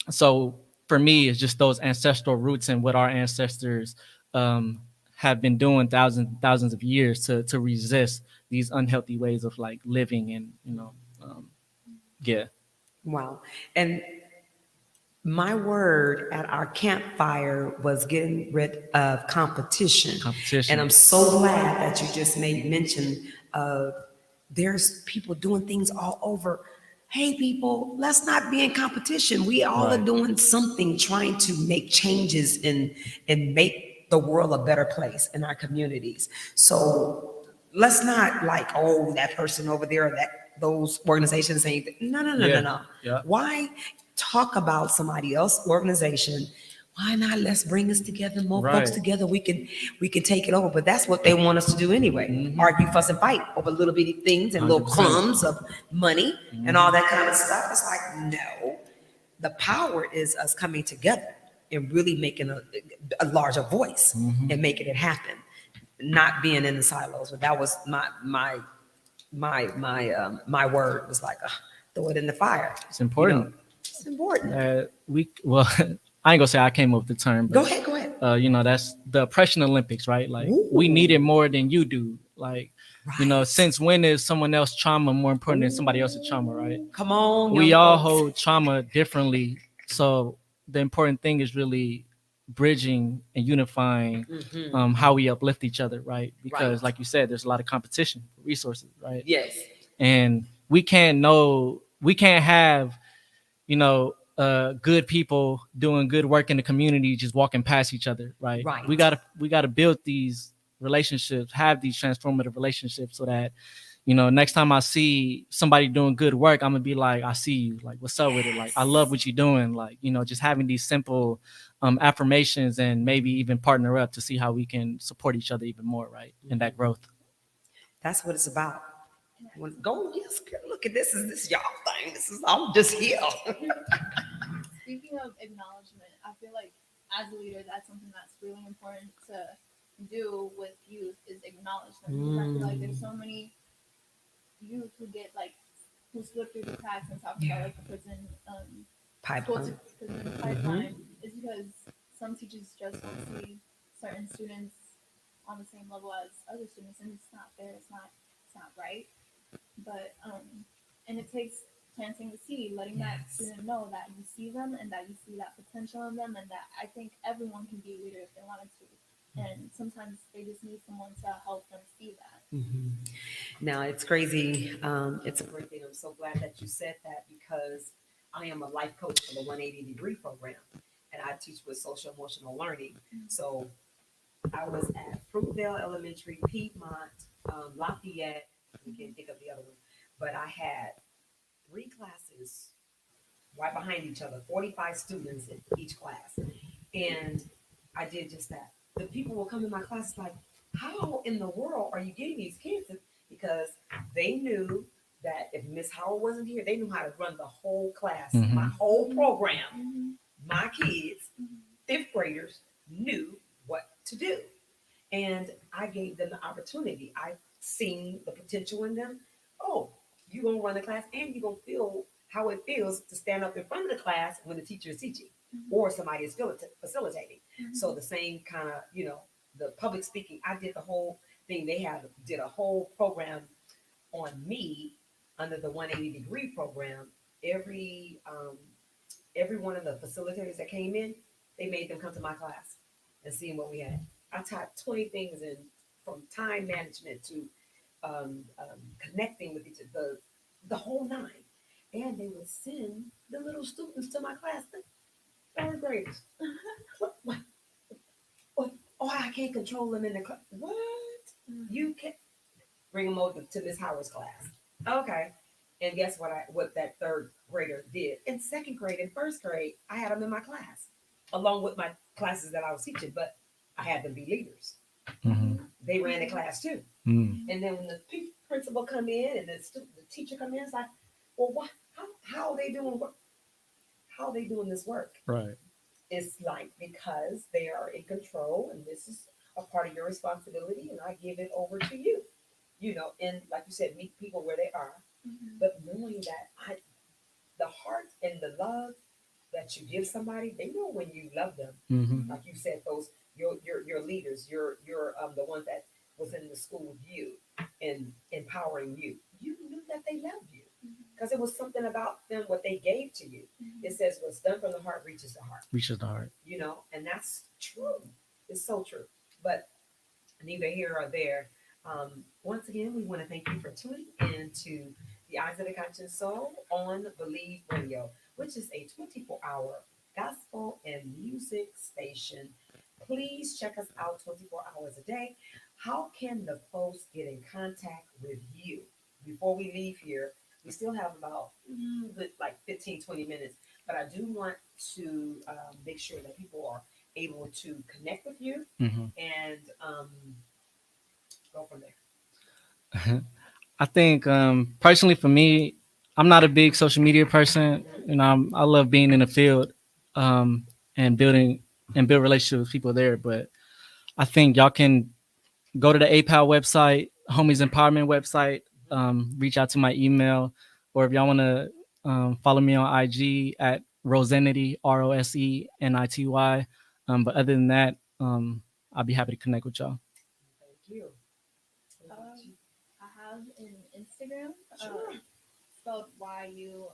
So for me, it's just those ancestral roots and what our ancestors have been doing thousands of years to resist these unhealthy ways of like living, and Wow. And my word at our campfire was getting rid of competition. And I'm so glad that you just made mention of there's people doing things all over. Hey, people, let's not be in competition. We all are doing something, trying to make changes and make the world a better place in our communities. So let's not like, oh, that person over there, those organizations ain't. No. Yeah. Why talk about somebody else's organization Why not? Let's bring us together, more folks Right. together. We can take it over. But that's what they want us to do anyway. Argue, fuss, and fight over little bitty things and little 100%. crumbs of money and all that kind of stuff. It's like, no. The power is us coming together and really making a larger voice and making it happen, not being in the silos. But that was my word was like, throw it in the fire. It's important. It's important. Well, I ain't gonna say I came up with the term, but Go ahead, go ahead. you know, that's the oppression Olympics, right? Like we Ooh. need it more than you do. Like, you know, Right. since when is someone else's trauma more important than somebody else's trauma, right? Come on, We young all folks. hold trauma differently. So the important thing is really bridging and unifying how we uplift each other, right? Because Right. like you said, there's a lot of competition for resources, right? Yes. And we can't have, you know, good people doing good work in the community just walking past each other, right? Right. We gotta build these relationships, have these transformative relationships so that, you know, next time I see somebody doing good work, I'm gonna be like, I see you, like, what's up with it? Like, I love what you're doing. Like, you know, just having these simple affirmations and maybe even partner up to see how we can support each other even more, right? In that growth. That's what it's about. Go, yes, girl, look at this. Is this y'all thing? This is I'm just here. Speaking of acknowledgement, I feel like as a leader, that's something that's really important to do with youth is acknowledge them. Because I feel like there's so many youth who get like who slip through the cracks and talk about like the prison school Pipeline. to prison pipeline is because some teachers just don't see certain students on the same level as other students, and it's not fair. It's not right. But and it takes planting the seed, letting that Yes. student know that you see them and that you see that potential in them, and that I think everyone can be a leader if they wanted to. And sometimes they just need someone to help them see that. Now it's crazy. It's a great thing. I'm so glad that you said that because I am a life coach for the 180-degree program, and I teach with social emotional learning. So I was at Fruitvale Elementary, Piedmont, Lafayette. I can't think of the other one, but I had 3 classes right behind each other, 45 students in each class, and I did just that. The people will come in my class like, how in the world are you getting these kids? Because they knew that if Miss Howard wasn't here, they knew how to run the whole class, my whole program. My kids, fifth graders, knew what to do. And I gave them the opportunity. I seen the potential in them. Oh, you're gonna run the class and you're gonna feel how it feels to stand up in front of the class when the teacher is teaching or somebody is facilitating. So the same kind of, the public speaking, I did the whole thing. Did a whole program on me under the 180-degree program. Every one of the facilitators that came in, they made them come to my class and seeing what we had. I taught 20 things in from time management to connecting with each other, the whole nine. And they would send the little students to my class, the third graders. What? Oh, I can't control them in the class. What? You can't bring them over to Miss Howard's class. Okay. And guess what that third grader did? In second grade and first grade, I had them in my class, along with my classes that I was teaching, but I had them be leaders. They ran the class too. And then when the principal come in and the teacher come in, it's like, well, what? How are they doing work? How are they doing this work? Right. It's like because they are in control, and this is a part of your responsibility, and I give it over to you. And like you said, meet people where they are, but knowing that the heart and the love that you give somebody, they know when you love them. Like you said, those your leaders, your the ones that was in the school with you and empowering you. You knew that they loved you because it was something about them what they gave to you. It says what's done from the heart reaches the heart. Reaches the heart. And that's true. It's so true. But neither here or there. Once again, we want to thank you for tuning in to the Eyes of the Conscious Soul on Believe Radio, which is a 24-hour gospel and music station. Please check us out 24 hours a day. How can the folks get in contact with you? Before we leave here, we still have about like 15, 20 minutes. but I do want to make sure that people are able to connect with you and go from there. I think personally for me, I'm not a big social media person. You know, I love being in the field and build relationships with people there. But I think y'all can go to the APAL website, Homies Empowerment website, reach out to my email, or if y'all want to follow me on IG at Rosenity, Rosenity. But other than that, I'll be happy to connect with y'all. Thank you. I have an Instagram, Sure. spelled YUNWIMEAN.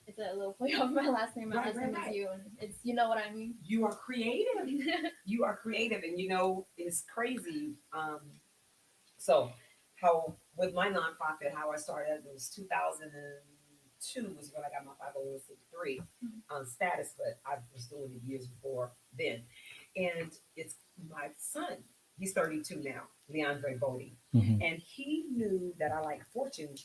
It's a little play off my last name. My last name is you, and it's, you know what I mean. You are creative. You are creative, and you know it's crazy. So how with my nonprofit, how I started, it was 2002 was when I got my 501c3 status, but I was doing it years before then. And it's my son. He's 32 now, Leandre Bodie, and he knew that I like fortune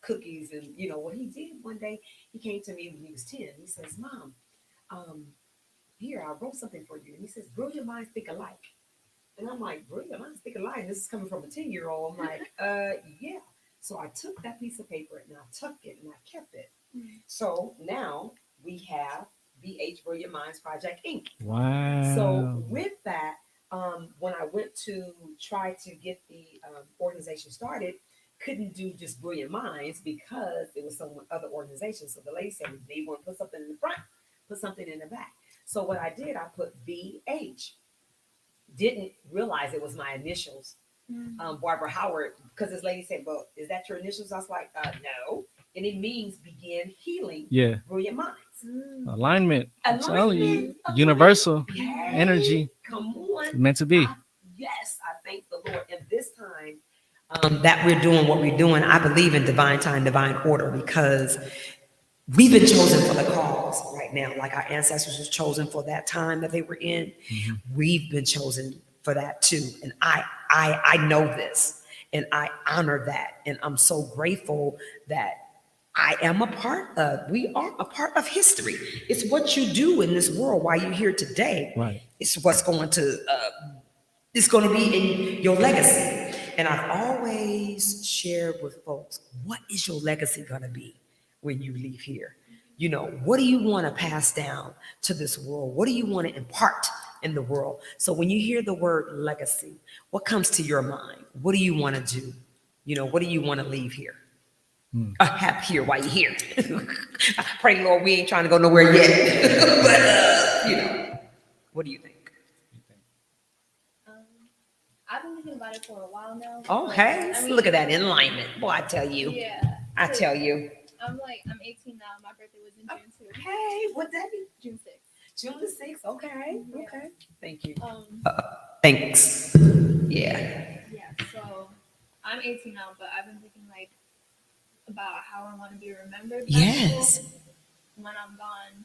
cookies. And you know what he did one day? He came to me when he was 10. He says, "Mom, here I wrote something for you." And he says, "Brilliant minds think alike." And I'm like, "Brilliant minds think alike." And this is coming from a 10-year-old. I'm like, yeah. So I took that piece of paper and I tucked it and I kept it. So now we have BH Brilliant Minds Project Inc. Wow. So with that, when I went to try to get the organization started, couldn't do just Brilliant Minds because it was some other organization. So the lady said, "They want to put something in the front, put something in the back." So what I did, I put BH. Didn't realize it was my initials, Barbara Howard, because this lady said, "Well, is that your initials?" I was like, "No," and it means begin healing. Yeah. Brilliant minds. Alignment. I'm telling you, Alignment. universal Yay. energy. Come on. Meant to be. Yes, I thank the Lord. And this time that we're doing what we're doing, I believe in divine time, divine order, because we've been chosen for the cause right now. Like our ancestors were chosen for that time that they were in. We've been chosen for that too. And I know this and I honor that. And I'm so grateful that we are a part of history. It's what you do in this world while you're here today. Right. It's what's going to, it's going to be in your legacy. And I've always shared with folks, what is your legacy going to be when you leave here? You know, what do you want to pass down to this world? What do you want to impart in the world? So when you hear the word legacy, what comes to your mind? What do you want to do? You know, what do you want to leave here? Have here while you're here. I pray, Lord, we ain't trying to go nowhere yet. But, you know, what do you think? I've been thinking about it for a while now. Oh, hey, look at that alignment. Boy, I tell you. Yeah. I tell you. I'm 18 now. My birthday was in June 2. Hey, what day? June 6th. June the 6th. Okay. Yeah. Okay. Thank you. Um, Thanks. Yeah. yeah, so I'm 18 now, but I've been thinking about how I want to be remembered. Yes. When I'm gone.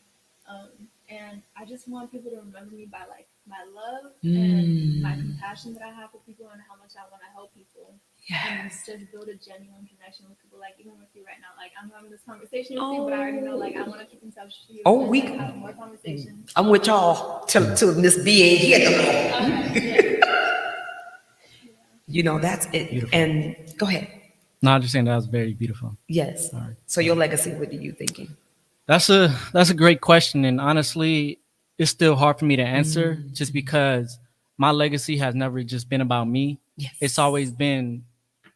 And I just want people to remember me by my love and my compassion that I have for people and how much I want to help people. And Yes. just build a genuine connection with people. Like even with you right now, I'm having this conversation with you, but I already know I want to keep in touch with you. Oh, and we have more conversations. I'm with y'all till Miss B ain't here no more. Yeah. You know, that's it. Beautiful. And go ahead. No, I'm just saying that was very beautiful. Yes. All right. So your legacy, what are you thinking? That's a great question, and honestly, it's still hard for me to answer just because my legacy has never just been about me. Yes. It's always been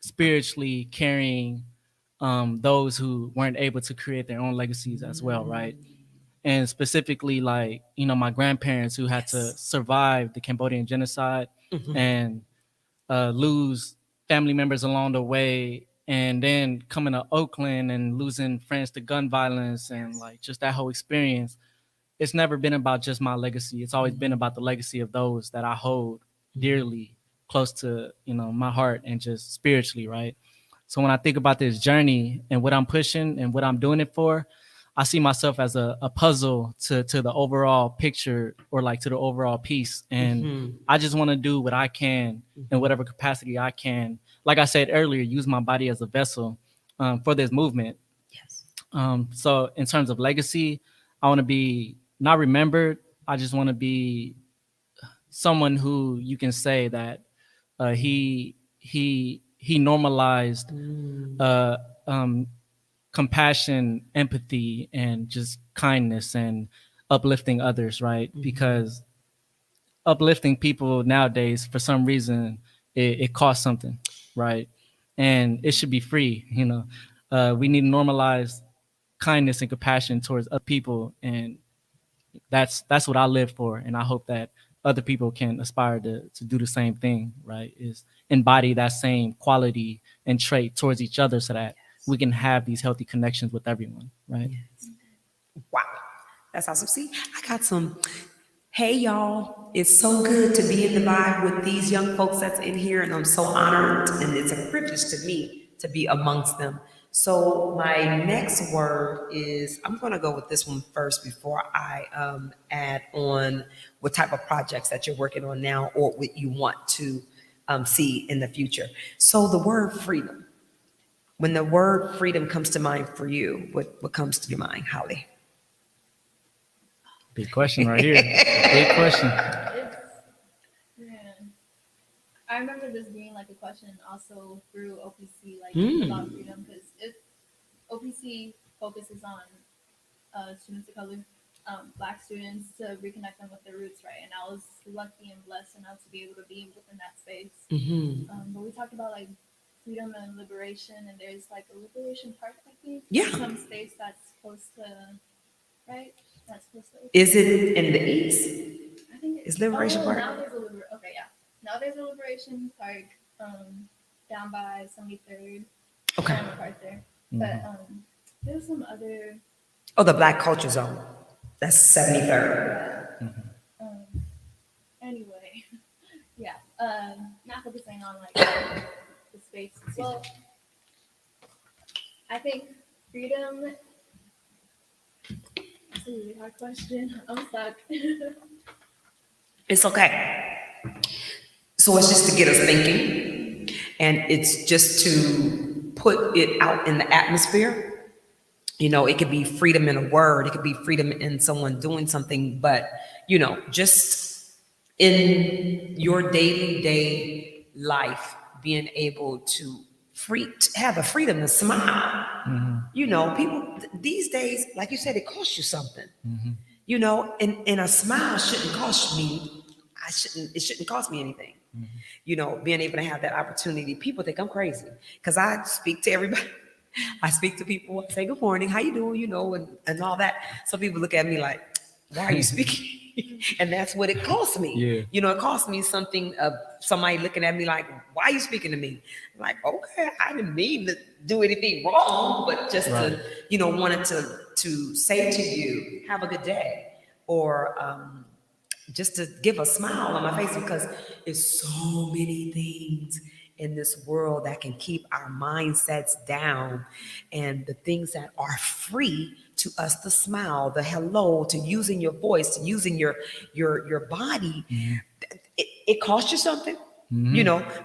spiritually carrying those who weren't able to create their own legacies as well, right? And specifically, my grandparents who had to survive the Cambodian genocide and lose family members along the way, and then coming to Oakland and losing friends to gun violence and just that whole experience. It's never been about just my legacy. It's always been about the legacy of those that I hold dearly close to, my heart and just spiritually, right? So when I think about this journey and what I'm pushing and what I'm doing it for, I see myself as a puzzle to the overall picture or to the overall piece. And I just want to do what I can in whatever capacity I can, like I said earlier, use my body as a vessel for this movement. Yes. So in terms of legacy, I want to be not remembered. I just want to be someone who you can say that he normalized uh, um, compassion, empathy, and just kindness and uplifting others, right? Because uplifting people nowadays, for some reason, it costs something, right? And it should be free. We need to normalize kindness and compassion towards other people, and that's what I live for. And I hope that other people can aspire to do the same thing, right? Is embody that same quality and trait towards each other, so that we can have these healthy connections with everyone, right? Wow. That's awesome. See, I got some. Hey, y'all. It's so good to be in the vibe with these young folks that's in here, and I'm so honored, and it's a privilege to me to be amongst them. So, my next word is I'm going to go with this one first before I add on what type of projects that you're working on now or what you want to see in the future. So, the word freedom. When the word freedom comes to mind for you, what comes to your mind, Holly? Big question right here. Big question. It's yeah. I remember this being like a question also through OPC, like about freedom, because if OPC focuses on students of color, Black students, to reconnect them with their roots, right? And I was lucky and blessed enough to be able to be within that space. But we talked about like freedom and liberation, and there's like a liberation part, I think. Yeah. Some space that's close to, right? That's close to. Is it in the East? I think Is Liberation Park? Now there's a okay, yeah. Now there's a liberation park down by 73rd. Okay. Park there. But there's some other. Oh, the Black Culture Zone. That's 73rd. Anyway, yeah. Not focusing on like the space. Well, I think freedom. That's a really hard question. I'm stuck. It's okay. So it's just to get us thinking, and it's just to put it out in the atmosphere. It could be freedom in a word, it could be freedom in someone doing something, but, just in your daily day life, being able to have the freedom to smile. People these days, like you said, it costs you something. And a smile shouldn't cost me. It shouldn't cost me anything. Being able to have that opportunity. People think I'm crazy because I speak to everybody. I speak to people, I say good morning, how you doing, and all that. Some people look at me like, why are you speaking? And that's what it costs me. Yeah. It costs me something of somebody looking at me like, why are you speaking to me? I'm like, okay, I didn't mean to do anything wrong, but just Right. to, wanted to say to you, have a good day. Or just to give a smile on my face, because it's so many things in this world that can keep our mindsets down, and the things that are free to us, the smile, the hello, to using your voice, to using your body. It costs you something,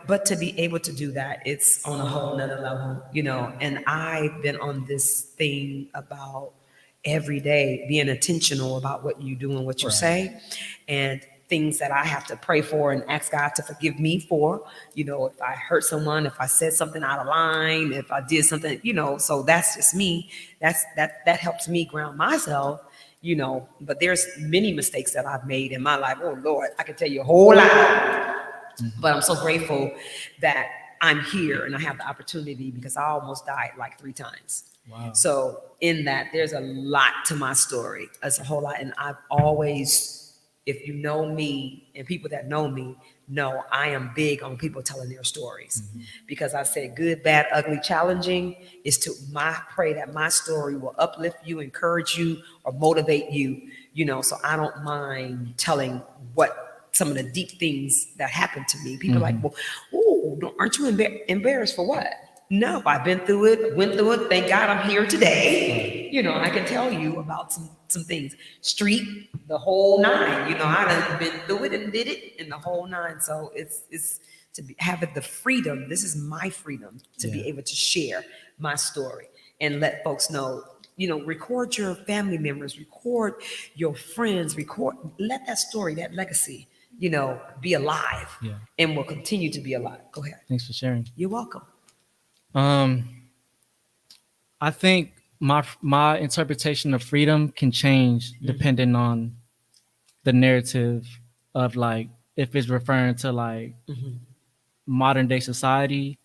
but to be able to do that, it's on a whole nother level, and I've been on this thing about every day being intentional about what you do and what you say, and things that I have to pray for and ask God to forgive me for, if I hurt someone, if I said something out of line, if I did something, so that's just me. That helps me ground myself, but there's many mistakes that I've made in my life. Oh Lord, I can tell you a whole lot, but I'm so grateful that I'm here and I have the opportunity, because I almost died like 3 times. Wow. So in that, there's a lot to my story. It's a whole lot. And I've always, if you know me and people that know me, know I am big on people telling their stories. Because I said good, bad, ugly, challenging is to pray that my story will uplift you, encourage you, or motivate you, so I don't mind telling what some of the deep things that happened to me. People are like, well, aren't you embarrassed for what? No, I've been through it, went through it. Thank God I'm here today. I can tell you about some things. Street, the whole 9. I done been through it and did it in the whole 9. So it's to have it the freedom. This is my freedom to be Yeah. able to share my story and let folks know. Record your family members, record your friends, let that story, that legacy, be alive Yeah. and will continue to be alive. Go ahead. Thanks for sharing. You're welcome. Um, I think my interpretation of freedom can change depending on the narrative of like if it's referring to like modern day society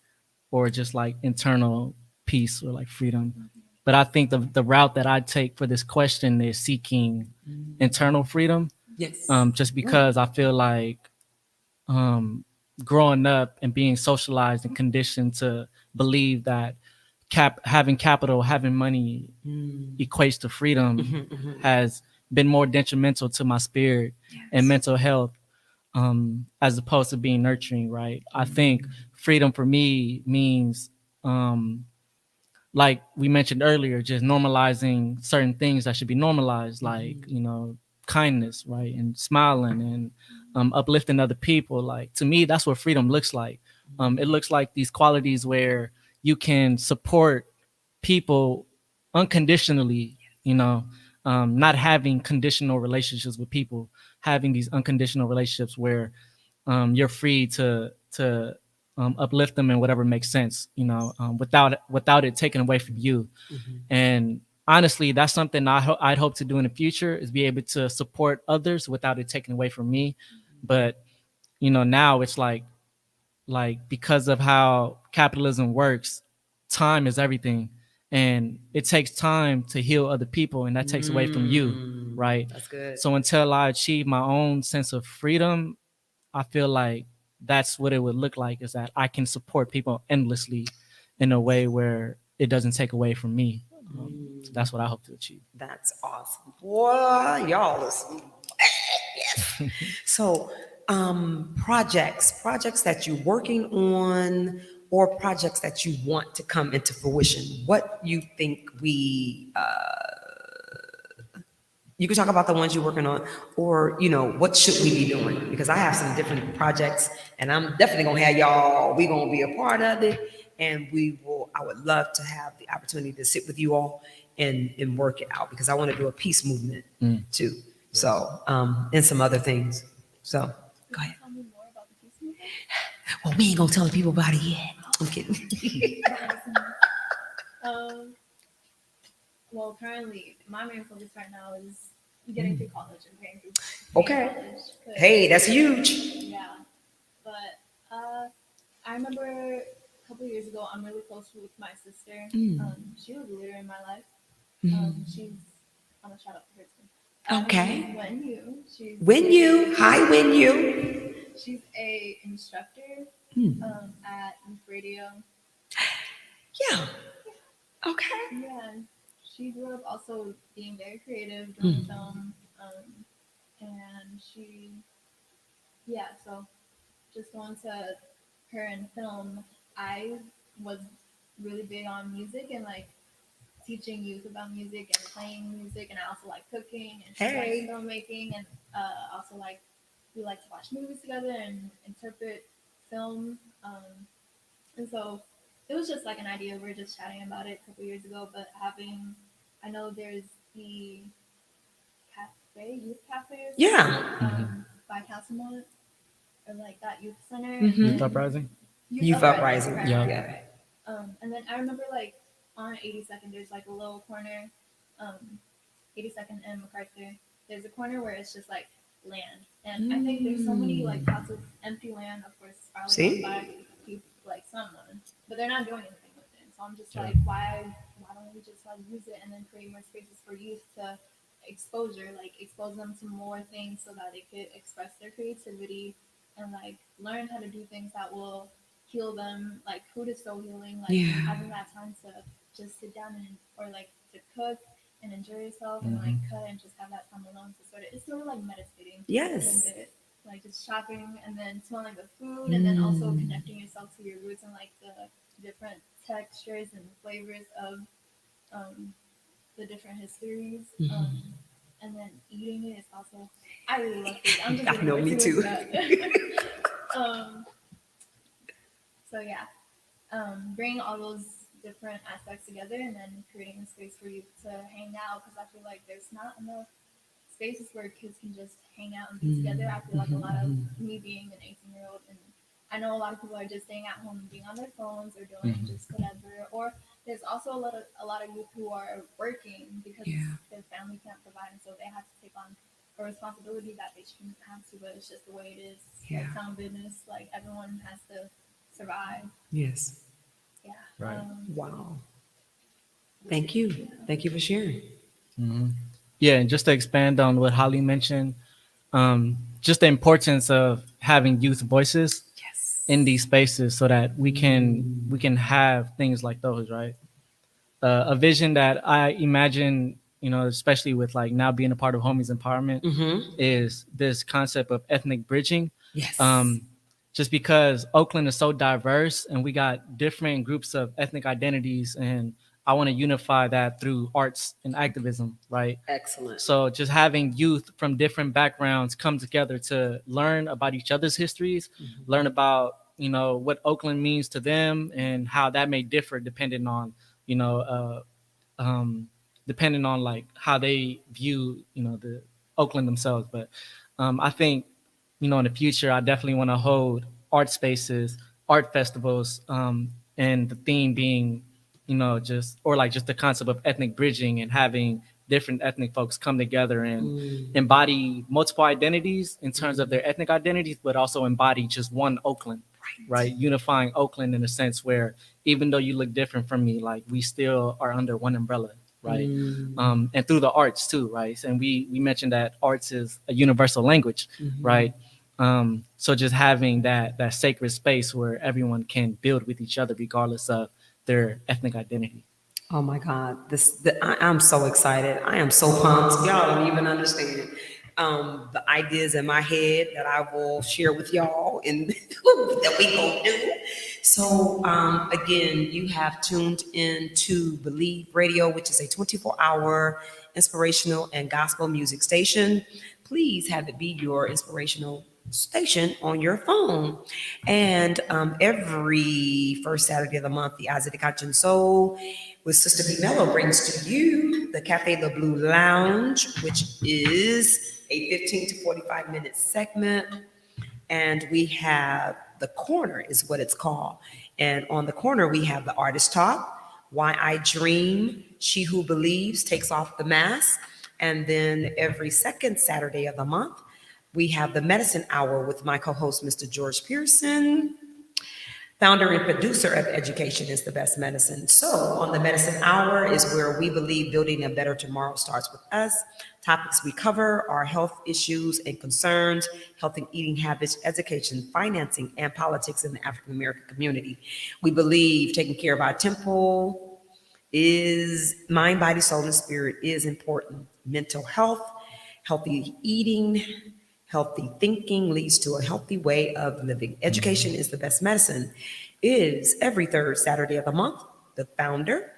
or just like internal peace or like freedom. But I think the route that I take for this question is seeking internal freedom. Yes. Just because I feel like um, growing up and being socialized and conditioned to believe that having capital, having money equates to freedom has been more detrimental to my spirit and mental health as opposed to being nurturing, right? I think freedom for me means like we mentioned earlier, just normalizing certain things that should be normalized, like, kindness, right? And smiling and uplifting other people. Like, to me, that's what freedom looks like. It looks like these qualities where you can support people unconditionally, not having conditional relationships with people, having these unconditional relationships where you're free to uplift them in whatever makes sense, without it taken away from you. And honestly, that's something I'd hope to do in the future is be able to support others without it taken away from me. But now it's like because of how capitalism works, time is everything, and it takes time to heal other people, and that takes away from you, right? That's good. So until I achieve my own sense of freedom, I feel like that's what it would look like, is that I can support people endlessly in a way where it doesn't take away from me. So that's what I hope to achieve. That's awesome. Boy, y'all is yes. So, projects that you're working on, or projects that you want to come into fruition. What you think you can talk about the ones you're working on, or what should we be doing? Because I have some different projects, and I'm definitely gonna have y'all. We're gonna be a part of it, and we will. I would love to have the opportunity to sit with you all and work it out, because I want to do a peace movement too. So, and some other things. So, go Can you ahead. tell me more about the peace movement? Well, we ain't gonna tell the people about it yet. I'm kidding. um, well, currently, my main focus right now is getting through college and paying through Okay. college. 'Cause- Hey, that's huge. Yeah, but I remember a couple of years ago, I'm really close with my sister. She was a leader in my life. She's, I'm gonna shout out to her too. Okay. When you, she's When you, hi, when you. she's a instructor at youth radio. Yeah. Okay. Yeah, she grew up also being very creative doing film, and so just going to her in film, I was really big on music and like teaching youth about music and playing music, and I also like cooking and she Hey. likes filmmaking, and also like we like to watch movies together and interpret film, and so it was just like an idea. We were just chatting about it a couple years ago, but I know there's the youth cafe, or Yeah. by Castlemont, or like that youth center. Youth Uprising? Youth Uprising. Right. Yeah. Yeah. And then I remember like on 82nd, there's like a little corner, 82nd and MacArthur. There's a corner where it's just like land, and I think there's so many like lots of empty land. Of course, it's probably See? owned by people like someone, but they're not doing anything with it. So I'm just like, why don't we just like use it and then create more spaces for youth to expose them to more things so that they could express their creativity and like learn how to do things that will heal them. Like food is so healing. Like having that time to just sit down or like to cook and enjoy yourself and like cut and just have that time alone to it's sort of like meditating. Yes. A bit. Like just shopping and then smelling the food and then also connecting yourself to your roots and like the different textures and flavors of the different histories. And then eating it is also, I really love food. I'm just I know, me too. So yeah, bringing all those different aspects together and then creating a space for you to hang out because I feel like there's not enough spaces where kids can just hang out and be together. I feel like a lot of me being an 18-year-old and I know a lot of people are just staying at home and being on their phones or doing just whatever. Or there's also a lot of youth who are working because their family can't provide and so they have to take on a responsibility that they shouldn't have to, but it's just the way it is. Yeah. Like some business, like everyone has to survive. Yes. Yeah. Right. Wow. Thank you. Thank you for sharing. Yeah, and just to expand on what Holly mentioned, just the importance of having youth voices Yes. in these spaces so that we can have things like those, right? A vision that I imagine, especially with like now being a part of Homies Empowerment, is this concept of ethnic bridging. Yes. Just because Oakland is so diverse and we got different groups of ethnic identities, and I want to unify that through arts and activism, right? Excellent. So just having youth from different backgrounds come together to learn about each other's histories, learn about, what Oakland means to them and how that may differ depending on, you know, depending on like how they view, the Oakland themselves. But I think, in the future, I definitely want to hold art spaces, art festivals, and the theme being, just the concept of ethnic bridging and having different ethnic folks come together and embody multiple identities in terms of their ethnic identities, but also embody just one Oakland, right? Unifying Oakland in a sense where even though you look different from me, like we still are under one umbrella, right? And through the arts too, right? And we mentioned that arts is a universal language, right? So just having that sacred space where everyone can build with each other regardless of their ethnic identity. Oh my God, I'm so excited. I am so pumped. Y'all don't even understand the ideas in my head that I will share with y'all and that we gonna do. So again, you have tuned in to Believe Radio, which is a 24-hour inspirational and gospel music station. Please have it be your inspirational station on your phone. And every first Saturday of the month, the Eyes of the Conscious Soul with Sister Mellow brings to you the Cafe Le Blue Lounge, which is a 15 to 45 minute segment. And we have the corner is what it's called. And on the corner, we have the artist talk, Why I Dream, She Who Believes Takes Off the Mask. And then every second Saturday of the month, we have the Medicine Hour with my co-host, Mr. George Pearson, founder and producer of Education is the Best Medicine. So on the Medicine Hour is where we believe building a better tomorrow starts with us. Topics we cover are health issues and concerns, health and eating habits, education, financing, and politics in the African American community. We believe taking care of our temple is mind, body, soul, and spirit is important. Mental health, healthy eating, healthy thinking leads to a healthy way of living. Education is the Best Medicine is every third Saturday of the month. The founder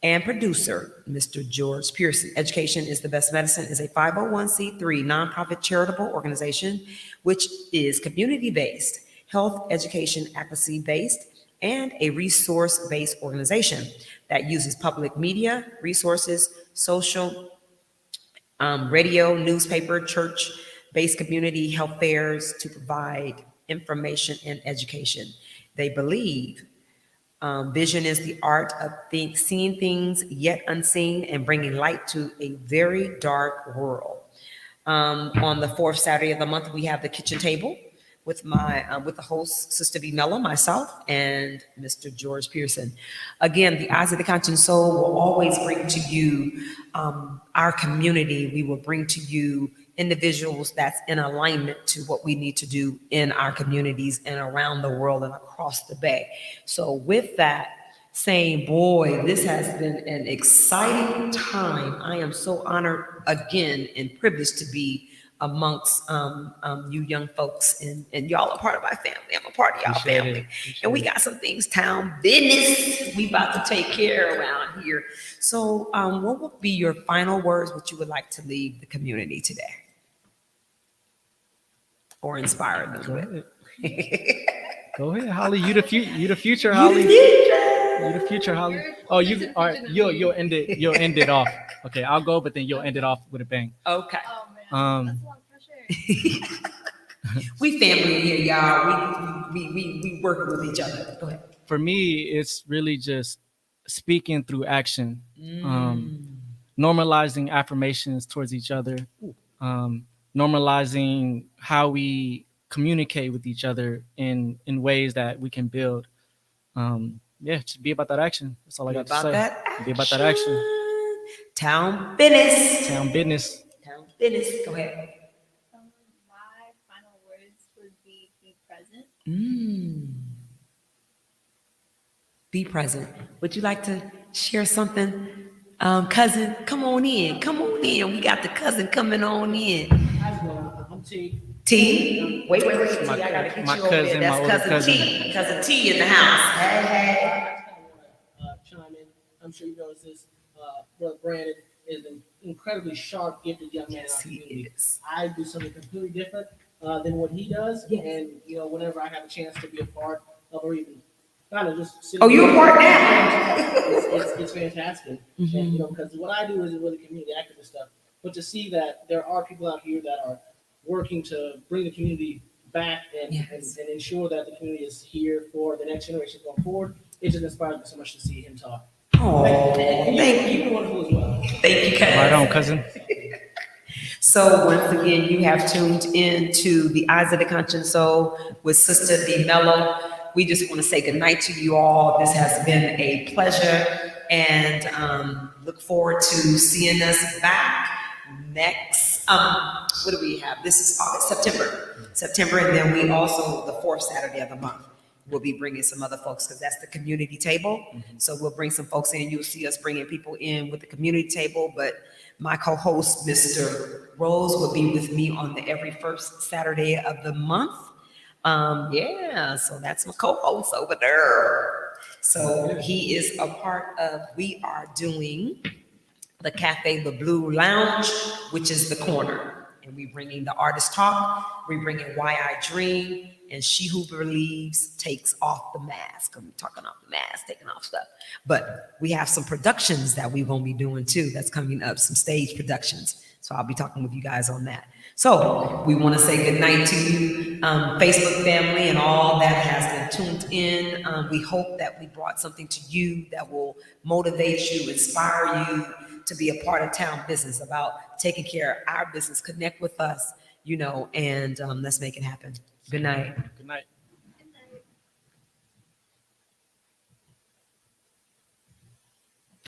and producer, Mr. George Pearson. Education is the Best Medicine is a 501c3 nonprofit charitable organization, which is community-based, health education advocacy-based, and a resource-based organization that uses public media, resources, social, radio, newspaper, church-based community health fairs to provide information and education. They believe vision is the art of seeing things yet unseen and bringing light to a very dark world. On the fourth Saturday of the month, we have the kitchen table with with the host, Sister Mellow, myself, and Mr. George Pearson. Again, the Eyes of the Conscious Soul will always bring to you our community. We will bring to you individuals that's in alignment to what we need to do in our communities and around the world and across the bay. So with that, saying, boy, this has been an exciting time. I am so honored again and privileged to be amongst you young folks, and y'all are part of my family. I'm a part of y'all family. And we got some things, town business we about to take care around here. So what would be your final words, what you would like to leave the community today? Or inspire them with? Go ahead, Holly. You the future, You Holly. the future. You the future, Holly. You're Oh, closer you to are. future than You'll me. you'll end it. You'll end it off. Okay, I'll go, but then you'll end it off with a bang. Okay. Oh man, that's a lot of pressure. We family here, y'all. We working with each other. Go ahead. For me, it's really just speaking through action, normalizing affirmations towards each other, normalizing how we communicate with each other in ways that we can build. Yeah, just be about that action. That's all I got to About say. that Be about that action. Town business. Town business. Town business. Go ahead. My final words would be present. Be present. Would you like to share something? Cousin, come on in. Come on in. We got the cousin coming on in. I'm T. T. Wait. T. I gotta get My you over there. cousin, That's my older cousin T. Cousin T in the house. Hey. I just kind of want to chime in. I'm sure you noticed this. Brother Brandon is an incredibly sharp, gifted young man in our Yes, he community. is. I do something completely different than what he does, Yes. and whenever I have a chance to be a part of, or even kind of just sit. Oh, you're a part now. It's fantastic, and because what I do is really community activist stuff. But to see that there are people out here that are working to bring the community back and, Yes. and ensure that the community is here for the next generation going forward, it just inspires me so much to see him talk. Oh, And thank you. you've been wonderful as well. Thank you, cousin. Right on, cousin. So once again, you have tuned in to the Eyes of the Conscious Soul with Sister D Mellow. We just want to say good night to you all. This has been a pleasure, and look forward to seeing us back next. What do we have? This is August, September, and then we also the fourth Saturday of the month. We'll be bringing some other folks because that's the community table. So we'll bring some folks in. You'll see us bringing people in with the community table. But my co-host, Mr. Rose, will be with me on the every first Saturday of the month. So that's my co-host over there. So he is a part of, we are doing the Cafe the Blue Lounge, which is the corner. And we bringing the artist talk, we bringing Why I Dream, and She Who Believes takes off the mask. I'm talking off the mask, taking off stuff. But we have some productions that we're gonna be doing too. That's coming up, some stage productions. So I'll be talking with you guys on that. So we want to say good night to you, Facebook family, and all that has been tuned in. We hope that we brought something to you that will motivate you, inspire you to be a part of town business, about taking care of our business. Connect with us, and let's make it happen. Good night. Good night.